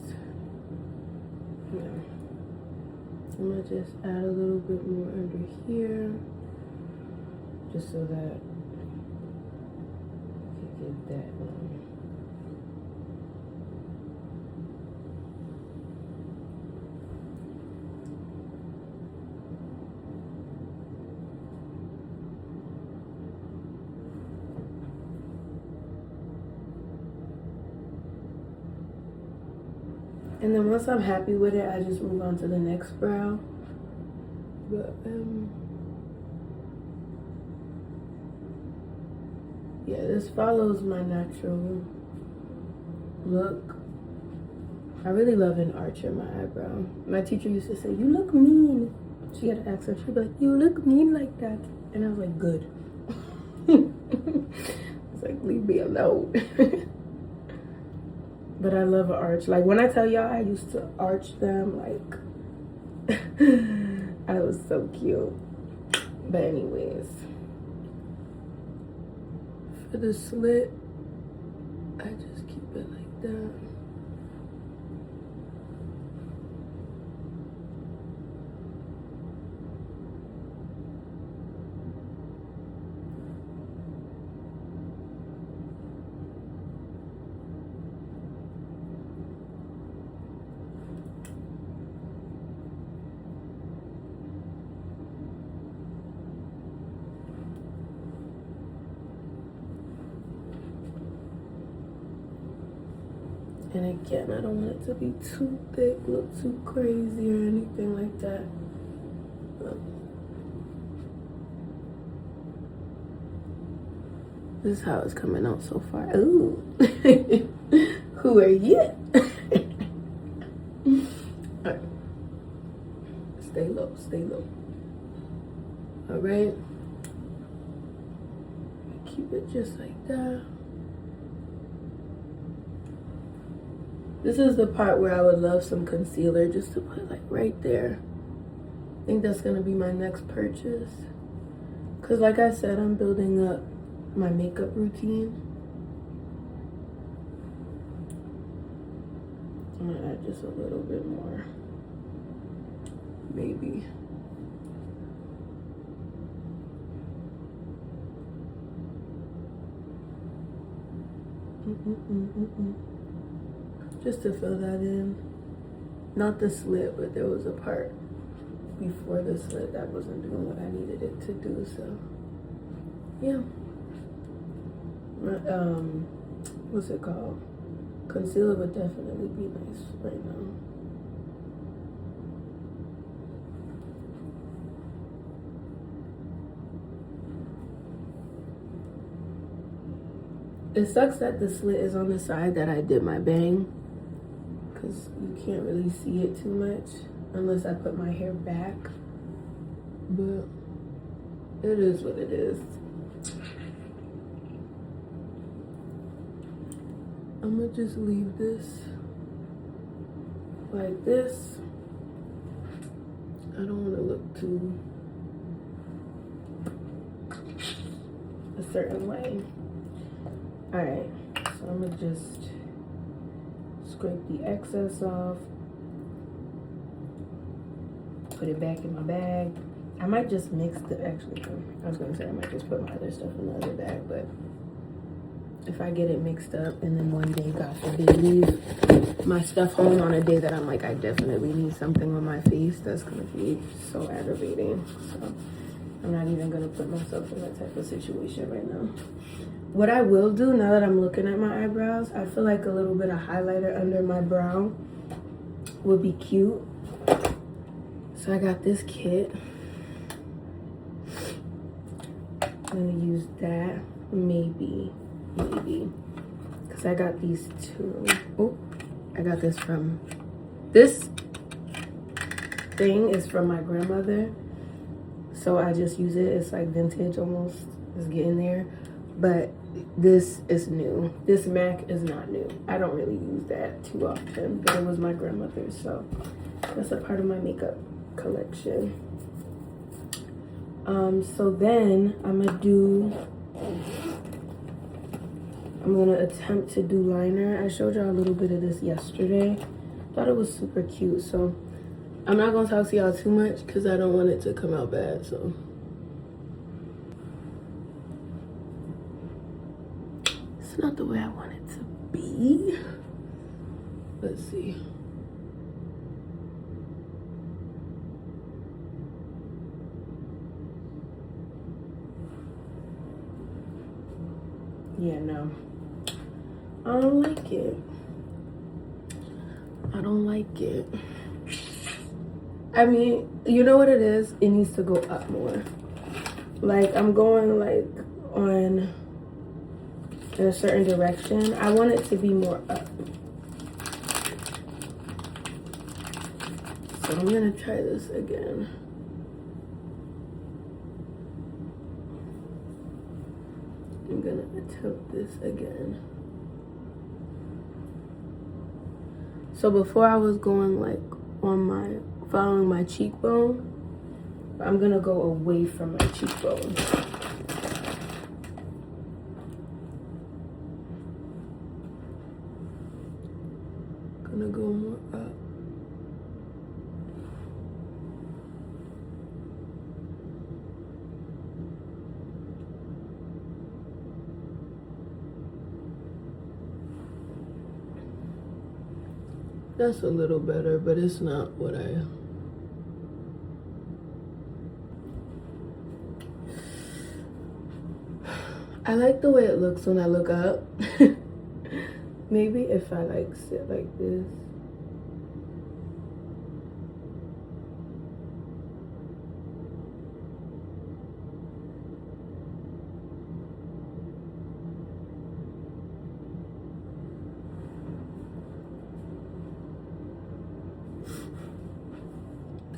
yeah, I'm gonna just add a little bit more under here just so that I can get that and then once I'm happy with it, I just move on to the next brow. But yeah, this follows my natural look. I really love an arch in my eyebrow. My teacher used to say, "You look mean." She had an accent. She'd be like, "You look mean like that," and I was like, "Good." It's like, leave me alone. But I love an arch. Like, when I tell y'all I used to arch them, like, I was so cute. But anyways, for the slit, I just keep it like that. And again, I don't want it to be too thick, look too crazy or anything like that. But this is how it's coming out so far. Ooh. Who are you? Alright. Stay low, stay low. Alright. Keep it just like that. This is the part where I would love some concealer just to put like right there. I think that's gonna be my next purchase. Cause like I said, I'm building up my makeup routine. I'm gonna add just a little bit more, maybe. Just to fill that in. Not the slit, but there was a part before the slit that wasn't doing what I needed it to do, so yeah. What's it called? Concealer would definitely be nice right now. It sucks that the slit is on the side that I did my bang, because you can't really see it too much unless I put my hair back, but it is what it is. I'm gonna just leave this like this. I don't want to look too a certain way. Alright, so I'm gonna just scrape the excess off, put it back in my bag. I might just mix the, actually, I was gonna say I might just put my other stuff in the other bag, but if I get it mixed up and then one day, God forbid, leave my stuff home on a day that I'm like, I definitely need something on my face, that's gonna be so aggravating. So I'm not even gonna put myself in that type of situation right now. What I will do now that I'm looking at my eyebrows, I feel like a little bit of highlighter under my brow would be cute. So I got this kit. I'm gonna use that, maybe, because I got these two. Oh, I got this from, this thing is from my grandmother. So I just use it, it's like vintage almost, it's getting there. But this is new. This MAC is not new. I don't really use that too often, but it was my grandmother's, so that's a part of my makeup collection. So then I'm gonna attempt to do liner. I showed y'all a little bit of this yesterday. Thought it was super cute, so I'm not gonna talk to y'all too much because I don't want it to come out bad, so. It's not the way I want it to be. Let's see. Yeah, no. I don't like it. I don't like it. I mean, you know what it is? It needs to go up more. Like, I'm going like on in a certain direction. I want it to be more up. So I'm gonna try this again. I'm gonna attempt this again. So before I was going like on my, following my cheekbone, I'm gonna go away from my cheekbone. Gonna go more up. That's a little better, but it's not what I like the way it looks when I look up. Maybe if I like sit like this.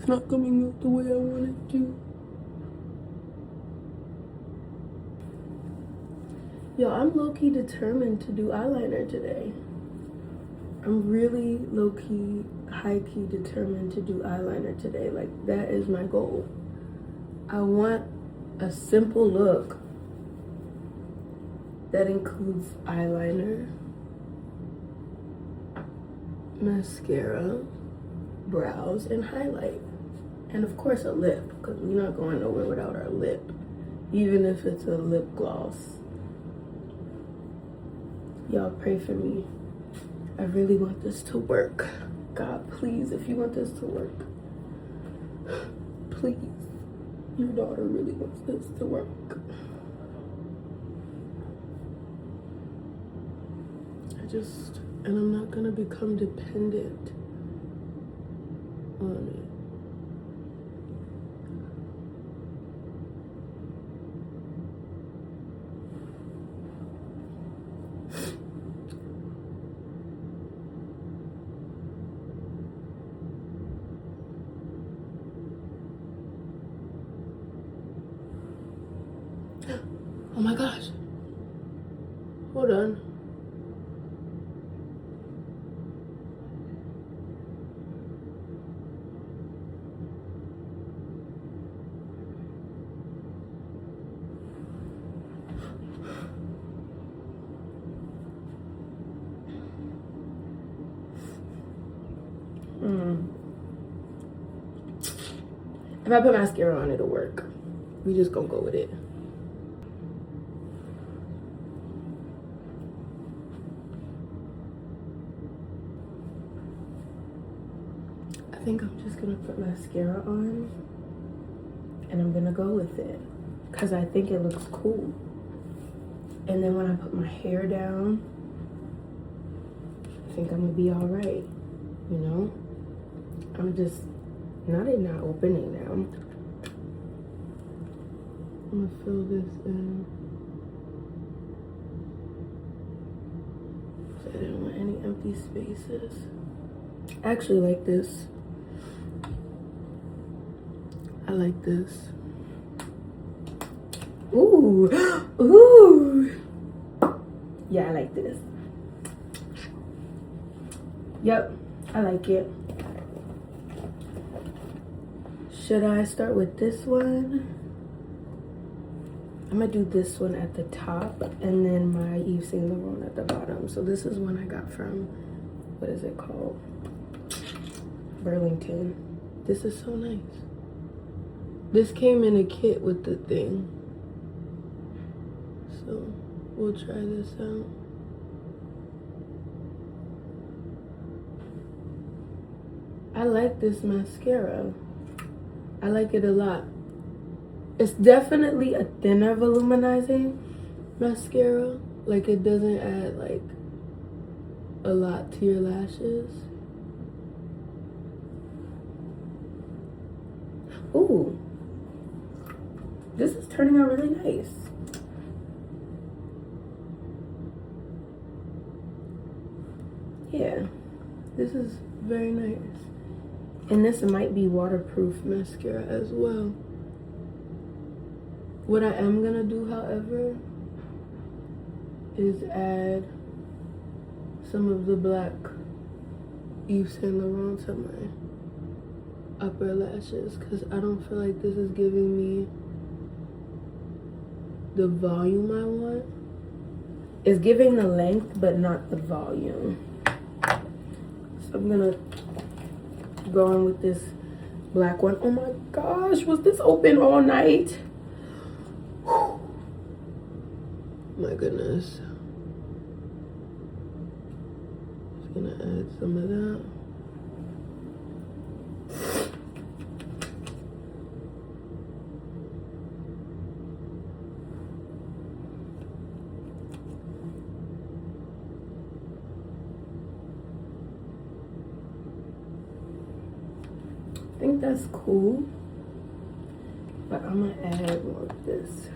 not coming out the way I want it to. Yo, I'm low-key determined to do eyeliner today. I'm really low-key, high-key determined to do eyeliner today. Like, that is my goal. I want a simple look that includes eyeliner, mascara, brows, and highlight. And of course a lip, because we're not going nowhere without our lip. Even if it's a lip gloss. Y'all pray for me. I really want this to work. God, please, if you want this to work, please. Your daughter really wants this to work. And I'm not gonna become dependent on it. Oh my gosh. Hold on. If I put mascara on, it'll work. We just gonna go with it. I think I'm just gonna put mascara on and I'm gonna go with it because I think it looks cool. And then when I put my hair down, I think I'm gonna be all right, you know? I'm just not opening now. I'm gonna fill this in. So I didn't want any empty spaces. I actually like this. I like this. Ooh, ooh. Yeah, I like this. Yep, I like it. Should I start with this one? I'm gonna do this one at the top and then my Yves Saint Laurent at the bottom. So this is one I got from, what is it called? Burlington. This is so nice. This came in a kit with the thing. So we'll try this out. I like this mascara. I like it a lot. It's definitely a thinner voluminizing mascara. Like, it doesn't add like a lot to your lashes. Ooh, this is turning out really nice. Yeah, this is very nice. And this might be waterproof mascara as well. What I am gonna do, however, is add some of the black Yves Saint Laurent to my upper lashes because I don't feel like this is giving me the volume I want. It's giving the length but not the volume. So I'm gonna go in with this black one. Oh my gosh, was this open all night? Whew. My goodness. Just gonna add some of that. I think that's cool, but I'm gonna add more of this.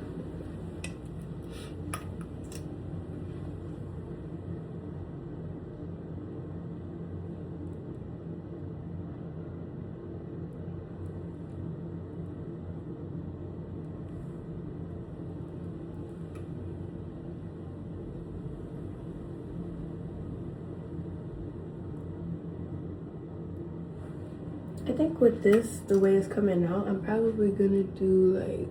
I think with this, the way it's coming out, I'm probably gonna do like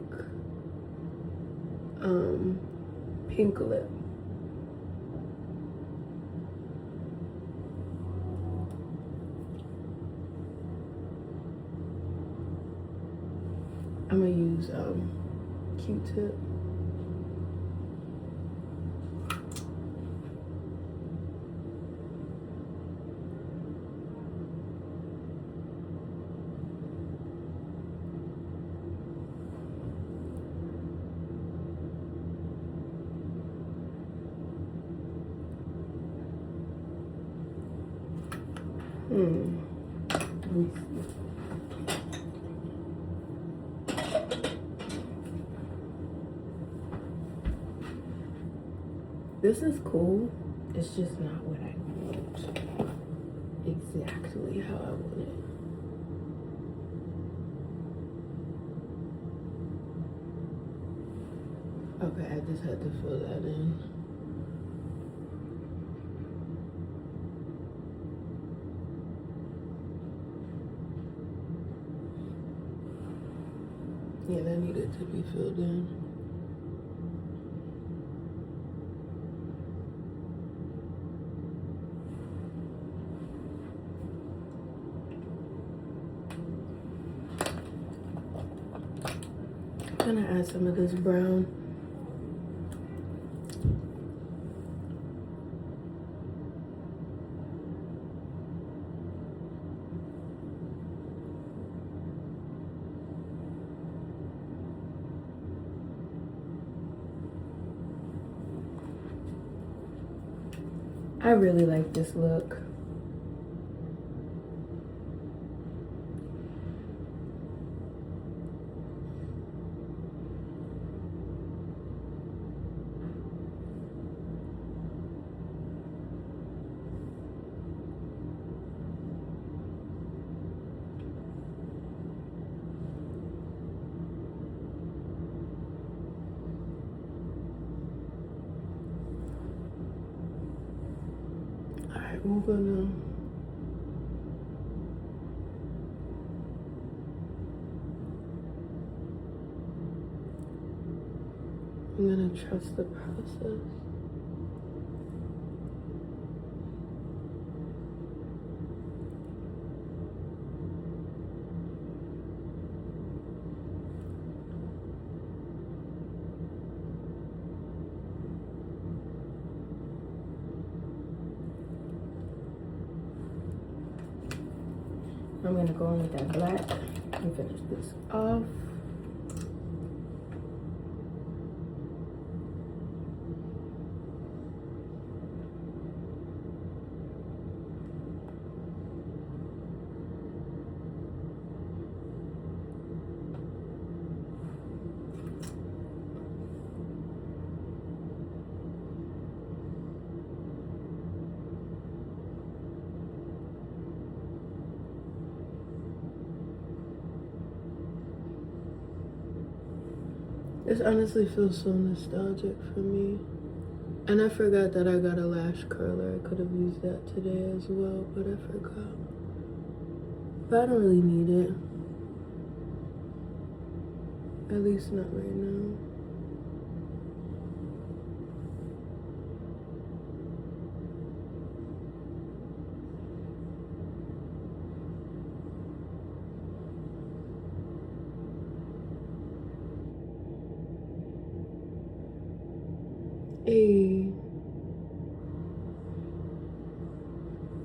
pink lip. I'm gonna use Q-tip. Let me see. This is cool. It's just not what I want. Exactly how I want it. Okay, I just had to fill that in. Yeah, that needed to be filled in. I'm gonna add some of this brown. I really like this look. I'm gonna trust the process. I'm gonna go in with that black and finish this off. This honestly feels so nostalgic for me. And I forgot that I got a lash curler. I could have used that today as well, but I forgot. But I don't really need it. At least not right now.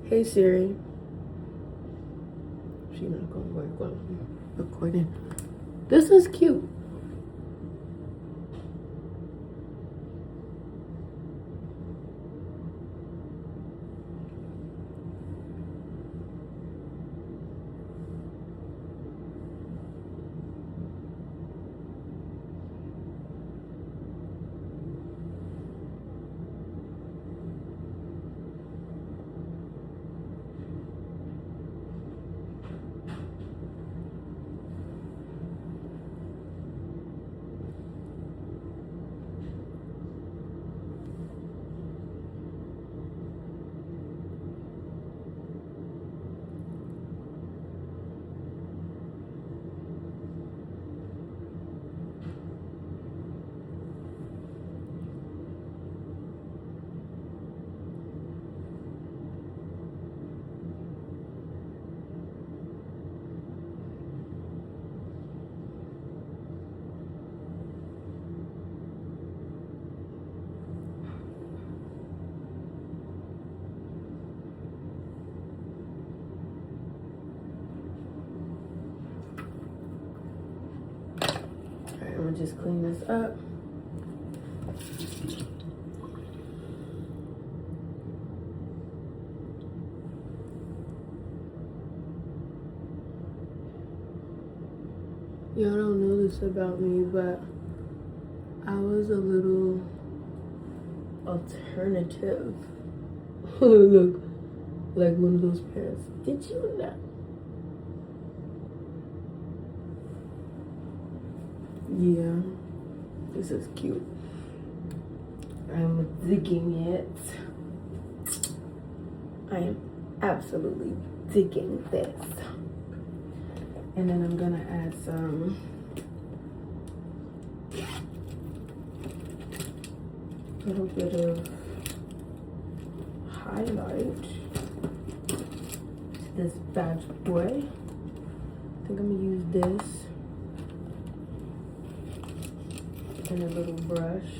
Hey Siri. She's not gonna work while I'm recording. This is cute. Alright, I'm gonna just clean this up. Y'all don't know this about me, but I was a little alternative. Look, like one of those parents. Did you know? Yeah, this is cute. I'm digging it. I am absolutely digging this. And then I'm gonna add some little bit of highlight to this bad boy. I think I'm gonna use this and a little brush.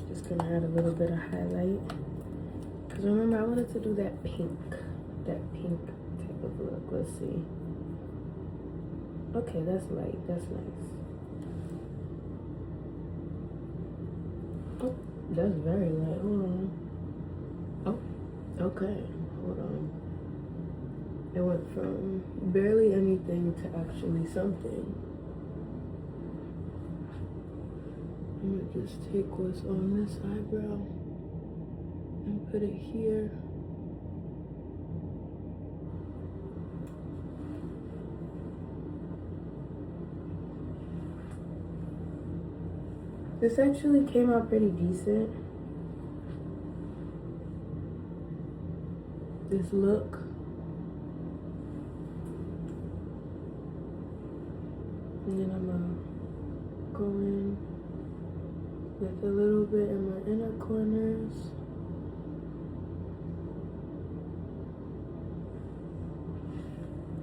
Just gonna add a little bit of highlight. Cause remember I wanted to do that pink type of look. Let's see. Okay, that's light, that's nice. Oh, that's very light, hold on. Oh, okay, hold on. It went from barely anything to actually something. I'm gonna just take what's on this eyebrow and put it here. This actually came out pretty decent. This look. And then I'm gonna go in with a little bit in my inner corners.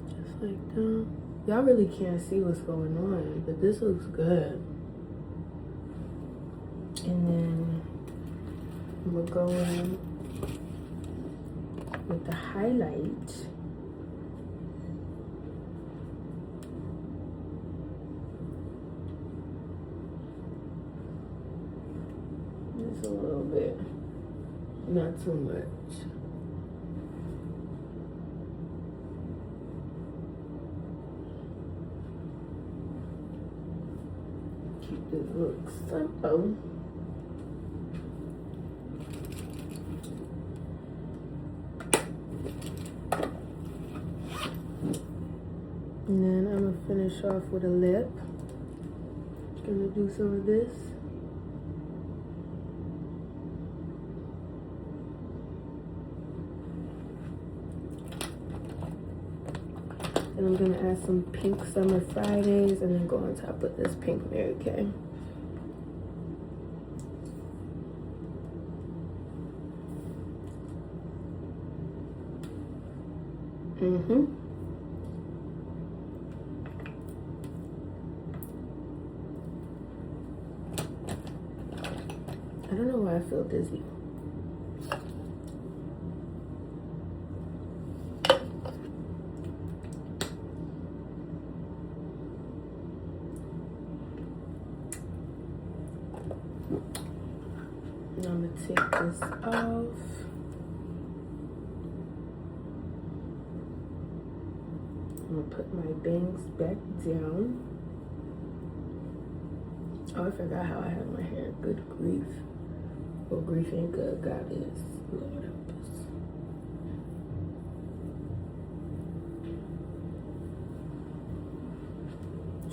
Just like that. Y'all really can't see what's going on, but this looks good. And then I'm gonna go in with the highlight. Just a little bit, not too much. Keep this look simple. And then I'm gonna finish off with a lip. Gonna do some of this. And I'm gonna add some pink Summer Fridays and then go on top with this pink Mary Kay. I don't know why I feel dizzy. And I'm gonna take this off. I'm gonna put my bangs back down. Oh, I forgot how I have my hair. Good grief. Well, grief ain't good. God is. Lord help us.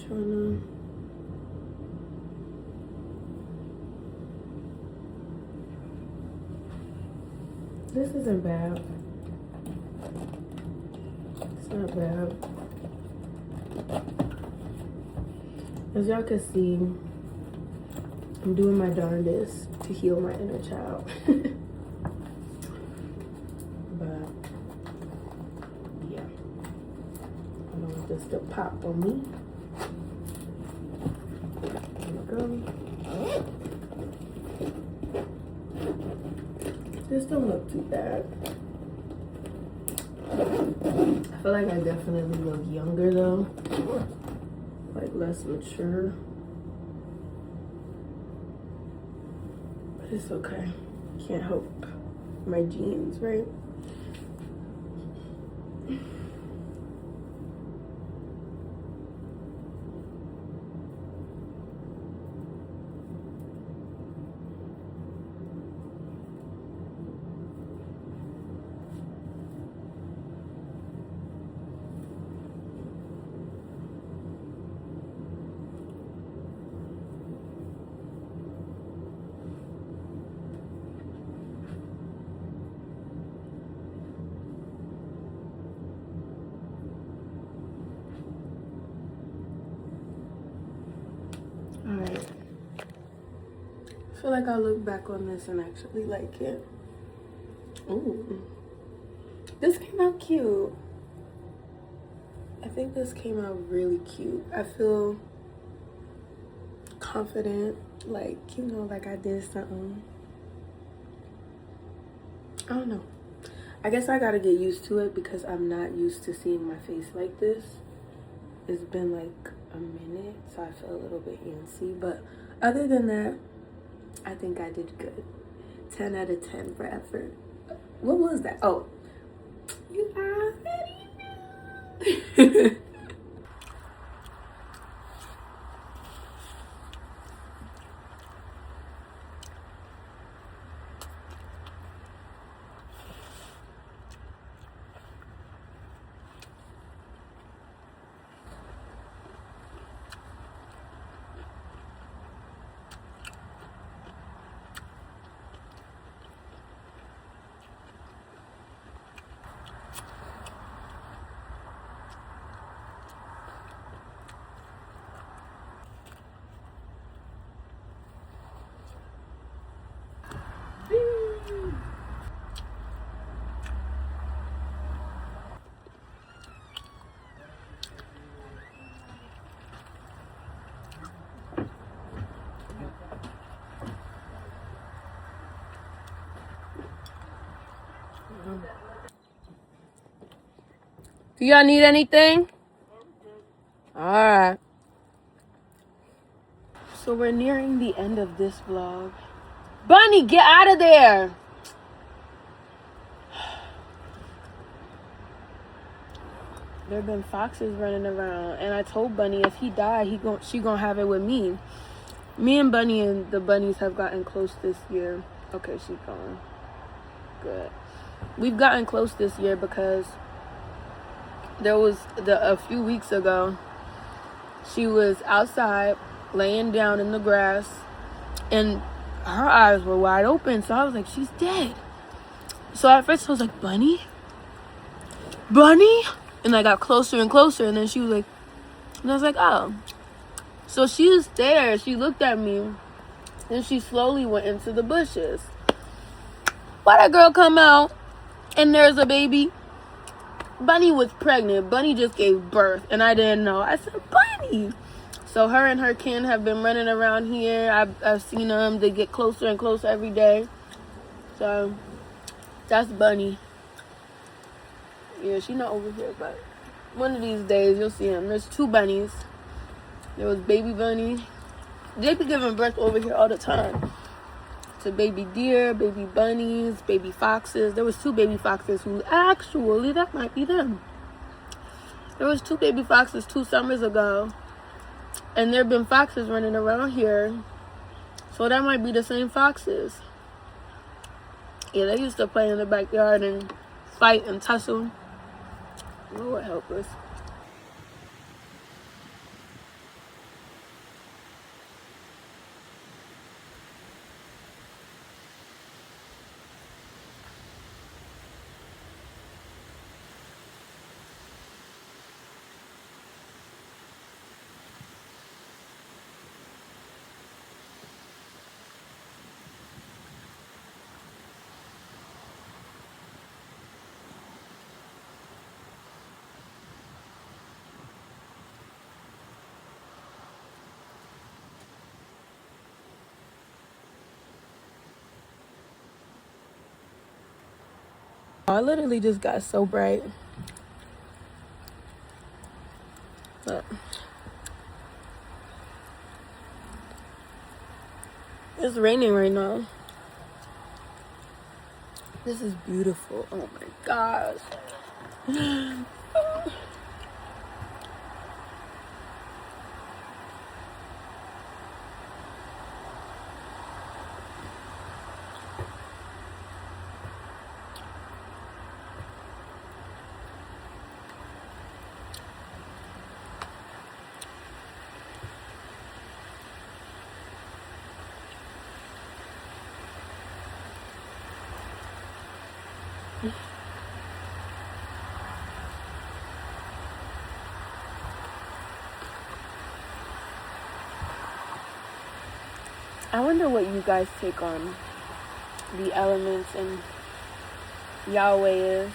Trying to. This isn't bad. It's not bad. As y'all can see, I'm doing my darndest to heal my inner child. But yeah, I don't want this to pop on me. There we go. This don't look too bad. I feel like I definitely look younger though, like less mature. But it's okay. Can't help my genes, right? Alright. I feel like I'll look back on this and actually like it. Ooh. This came out cute. I think this came out really cute. I feel confident, like, you know, like I did something. I don't know. I guess I gotta get used to it because I'm not used to seeing my face like this. It's been like a minute, so I feel a little bit antsy. But other than that, I think I did good. 10 out of 10 for effort. What was that? Oh, you already know. Do y'all need anything? Alright. So we're nearing the end of this vlog. Bunny, get out of there! There have been foxes running around, and I told Bunny if he died, she gonna have it with me. Me and Bunny and the bunnies have gotten close this year. Okay, she's gone. Good. We've gotten close this year because there was a few weeks ago, she was outside laying down in the grass and her eyes were wide open, so I was like, she's dead. So at first I was like, Bunny? And I got closer and closer, and then she was like, and I was like, oh. So she was there, she looked at me, and she slowly went into the bushes. Why that girl come out and there's a baby? Bunny was pregnant. Bunny just gave birth, and I didn't know. I said, Bunny. So her and her kin have been running around here. I've seen them. They get closer and closer every day. So that's Bunny. Yeah, she's not over here, but one of these days you'll see them. There's 2 bunnies. There was baby Bunny. They be giving birth over here all the time. To baby deer, baby bunnies, baby foxes. There was 2 baby foxes who actually, that might be them. There was 2 baby foxes 2 summers ago. And there have been foxes running around here. So that might be the same foxes. Yeah, they used to play in the backyard and fight and tussle. Lord help us. I literally just got so bright. But it's raining right now. This is beautiful. Oh my gosh. I wonder what you guys take on the elements and Yahweh is.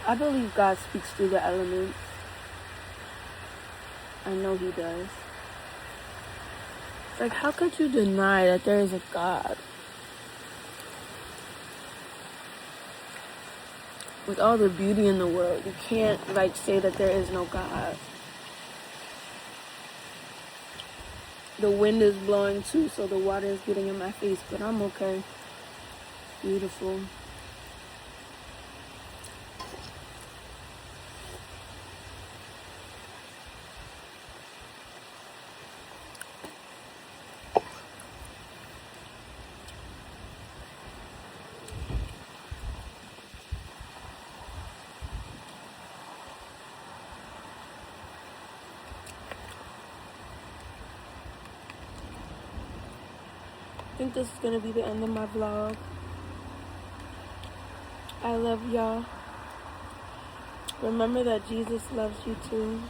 I believe God speaks through the elements. I know He does. It's like, how could you deny that there is a God? With all the beauty in the world, you can't like say that there is no God. The wind is blowing too, so the water is getting in my face, but I'm okay. Beautiful. I think this is gonna be the end of my vlog. I love y'all. Remember that Jesus loves you too.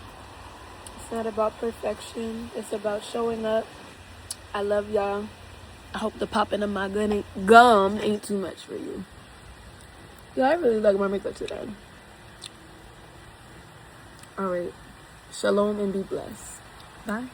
It's not about perfection. It's about showing up. I love y'all. I hope the popping of my gum ain't too much for you. Yeah, I really like my makeup today. Alright. Shalom and be blessed. Bye.